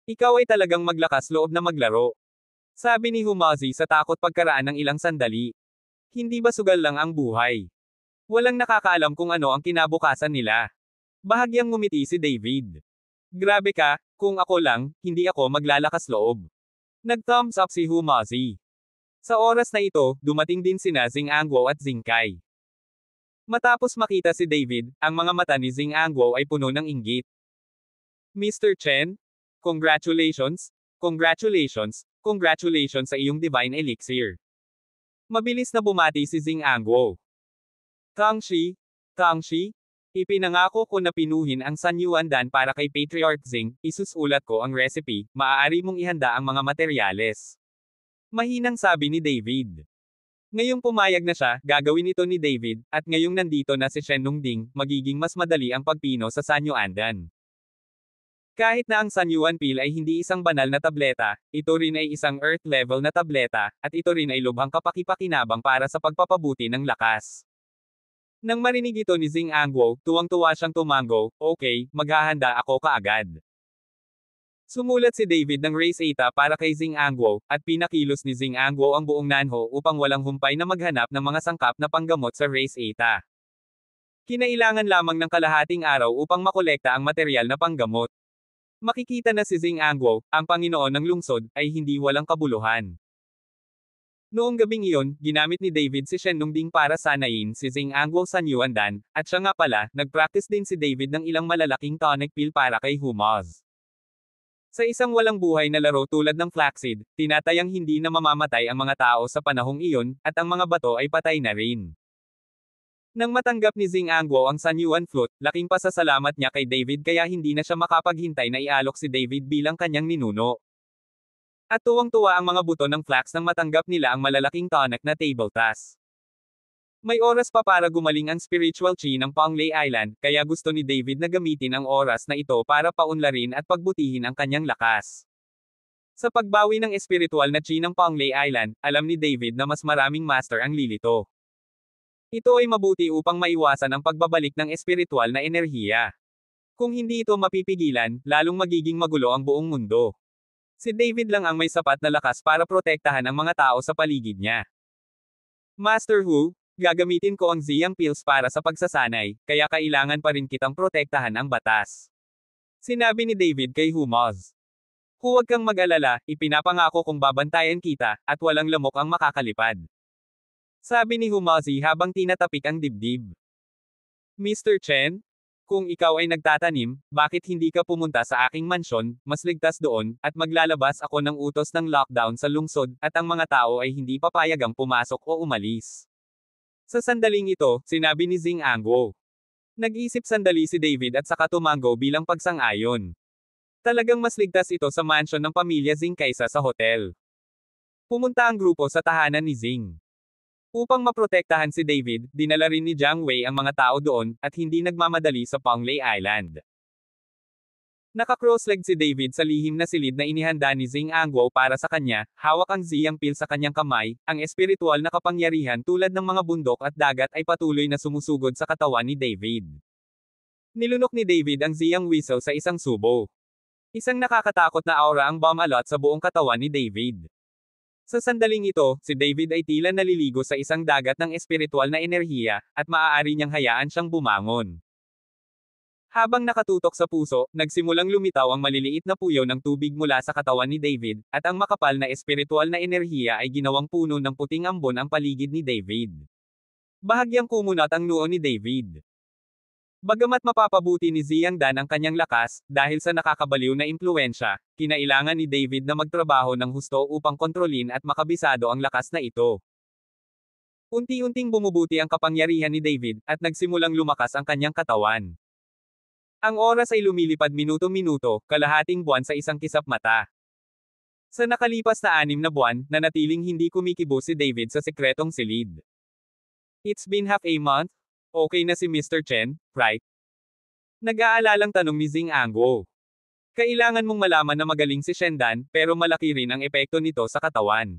Ikaw ay talagang maglakas loob na maglaro. Sabi ni Humazi sa takot pagkaraan ng ilang sandali. Hindi ba sugal lang ang buhay? Walang nakakaalam kung ano ang kinabukasan nila. Bahagyang ngumiti si David. Grabe ka, kung ako lang, hindi ako maglalakas loob. Nag-thumbs up si Humazi. Sa oras na ito, dumating din sina Xing Angguo at Xing Kai. Matapos makita si David, ang mga mata ni Xing Angguo ay puno ng inggit. Mr. Chen? Congratulations! Congratulations! Congratulations sa iyong divine elixir. Mabilis na bumati si Xing Angguo. Tangshi? Ipinangako ko na pinuhin ang San Yuan Dan para kay Patriarch Xing, isusulat ko ang recipe, maaari mong ihanda ang mga materyales. Mahinang sabi ni David. Ngayong pumayag na siya, gagawin ito ni David, at ngayong nandito na si Shen Nongding, magiging mas madali ang pagpino sa San Yuan Dan. Kahit na ang San Yuan Pill ay hindi isang banal na tableta, ito rin ay isang Earth level na tableta, at ito rin ay lubhang kapakipakinabang para sa pagpapabuti ng lakas. Nang marinig ito ni Xing Angguo, tuwang-tuwa siyang tumango, okay, maghahanda ako kaagad. Sumulat si David ng race eta para kay Xing Angguo, at pinakilos ni Xing Angguo ang buong nanho upang walang humpay na maghanap ng mga sangkap na panggamot sa race eta. Kinailangan lamang ng kalahating araw upang makolekta ang material na panggamot. Makikita na si Xing Angguo, ang Panginoon ng lungsod, ay hindi walang kabuluhan. Noong gabing iyon, ginamit ni David si Shen Nongding para sanayin si Xing Angguo San Yuan Dan, at siya nga pala, nag-practice din si David ng ilang malalaking tonic pill para kay Humaz. Sa isang walang buhay na laro tulad ng flaxseed, tinatayang hindi na mamamatay ang mga tao sa panahong iyon, at ang mga bato ay patay na rin. Nang matanggap ni Xing Angguo ang San Yuan Flute, laking pasasalamat niya kay David kaya hindi na siya makapaghintay na ialok si David bilang kanyang ninuno. At tuwang-tuwa ang mga buto ng flax nang matanggap nila ang malalaking tonic na table task. May oras pa para gumaling ang spiritual chi ng Panglay Island, kaya gusto ni David na gamitin ang oras na ito para paunlarin at pagbutihin ang kanyang lakas. Sa pagbawi ng espiritual na chi ng Panglay Island, alam ni David na mas maraming master ang lilito. Ito ay mabuti upang maiwasan ang pagbabalik ng espiritual na enerhiya. Kung hindi ito mapipigilan, lalong magiging magulo ang buong mundo. Si David lang ang may sapat na lakas para protektahan ang mga tao sa paligid niya. Master Hu, gagamitin ko ang Ziyang Pills para sa pagsasanay, kaya kailangan pa rin kitang protektahan ang batas. Sinabi ni David kay Humaz. Huwag kang mag-alala, ipinapangako kong babantayan kita, at walang lamok ang makakalipad. Sabi ni Humazi habang tinatapik ang dibdib. Mr. Chen? Kung ikaw ay nagtatanim, bakit hindi ka pumunta sa aking mansyon, mas ligtas doon, at maglalabas ako ng utos ng lockdown sa lungsod, at ang mga tao ay hindi papayagang pumasok o umalis. Sa sandaling ito, sinabi ni Zing Angguo. Nag-isip sandali si David at saka tumango bilang pagsang-ayon. Talagang mas ligtas ito sa mansyon ng pamilya Zing kaysa sa hotel. Pumunta ang grupo sa tahanan ni Zing. Upang maprotektahan si David, dinala rin ni Jiang Wei ang mga tao doon, at hindi nagmamadali sa Ponglei Island. Naka-cross-legged si David sa lihim na silid na inihanda ni Zing Angguo para sa kanya, hawak ang Ziyang Pill sa kanyang kamay, ang espiritual na kapangyarihan tulad ng mga bundok at dagat ay patuloy na sumusugod sa katawan ni David. Nilunok ni David ang Ziyang Whistle sa isang subo. Isang nakakatakot na aura ang bumalot sa buong katawan ni David. Sa sandaling ito, si David ay tila naliligo sa isang dagat ng espiritual na enerhiya, at maaari niyang hayaan siyang bumangon. Habang nakatutok sa puso, nagsimulang lumitaw ang maliliit na puyo ng tubig mula sa katawan ni David, at ang makapal na espiritual na enerhiya ay ginawang puno ng puting ambon ang paligid ni David. Bahagyang kumunat ang noo ni David. Bagamat mapapabuti ni Ziyang Dan ang kanyang lakas, dahil sa nakakabaliw na impluwensya, kinailangan ni David na magtrabaho ng husto upang kontrolin at makabisado ang lakas na ito. Unti-unting bumubuti ang kapangyarihan ni David, at nagsimulang lumakas ang kanyang katawan. Ang oras ay lumilipad minuto-minuto, kalahating buwan sa isang kisap mata. Sa nakalipas na 6 na buwan, nanatiling hindi kumikibo si David sa sekretong silid. It's been half a month? Okay na si Mr. Chen, right? Nag-aalalang tanong ni Zing Angguo. Kailangan mong malaman na magaling si Shendan, pero malaki rin ang epekto nito sa katawan.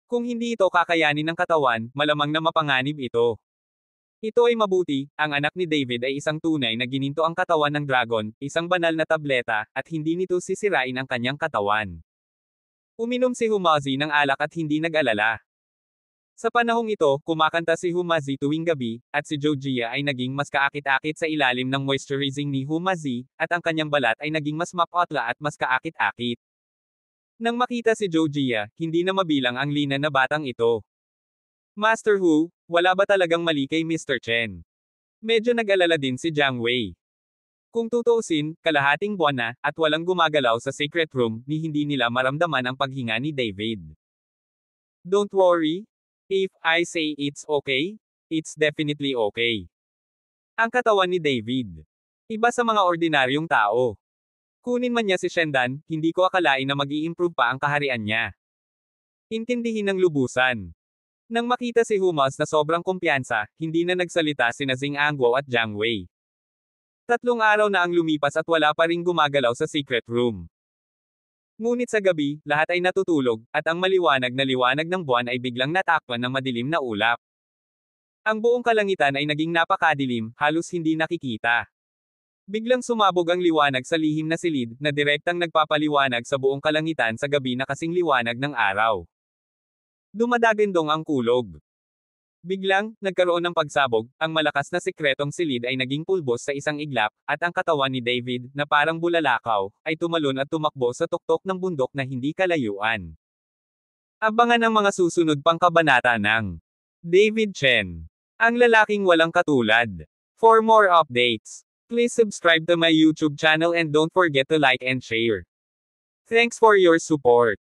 Kung hindi ito kakayanin ng katawan, malamang na mapanganib ito. Ito ay mabuti, ang anak ni David ay isang tunay na gininto ang katawan ng dragon, isang banal na tableta, at hindi nito sisirain ang kanyang katawan. Uminom si Humazi ng alak at hindi nag-alala. Sa panahong ito, kumakanta si Humazi tuwing gabi, at si Jojia ay naging mas kaakit-akit sa ilalim ng moisturizing ni Humazi, at ang kanyang balat ay naging mas mapatla at mas kaakit-akit. Nang makita si Jojia, hindi na mabilang ang lina na batang ito. Master Hu, wala ba talagang mali kay Mr. Chen? Medyo nag-alala din si Jiang Wei. Kung tutuusin, kalahating buwan na, at walang gumagalaw sa secret room, ni hindi nila maramdaman ang paghinga ni David. Don't worry. If I say it's okay, it's definitely okay. Ang katawan ni David. Iba sa mga ordinaryong tao. Kunin man niya si Shendan, hindi ko akalain na mag-i-improve pa ang kaharian niya. Intindihin ng lubusan. Nang makita si Humaz na sobrang kumpiyansa, hindi na nagsalita sina Zing Angguo at Jiang Wei. 3 araw na ang lumipas at wala pa ring gumagalaw sa secret room. Ngunit sa gabi, lahat ay natutulog, at ang maliwanag na liwanag ng buwan ay biglang natakpan ng madilim na ulap. Ang buong kalangitan ay naging napakadilim, halos hindi nakikita. Biglang sumabog ang liwanag sa lihim na silid, na direktang nagpapaliwanag sa buong kalangitan sa gabi na kasing liwanag ng araw. Dumadagandong ang kulog. Biglang, nagkaroon ng pagsabog, ang malakas na sekretong silid ay naging pulbos sa isang iglap, at ang katawan ni David, na parang bulalakaw, ay tumalon at tumakbo sa tuktok ng bundok na hindi kalayuan. Abangan ang mga susunod pang kabanata ng David Chen, ang lalaking walang katulad. For more updates, please subscribe to my YouTube channel and don't forget to like and share. Thanks for your support.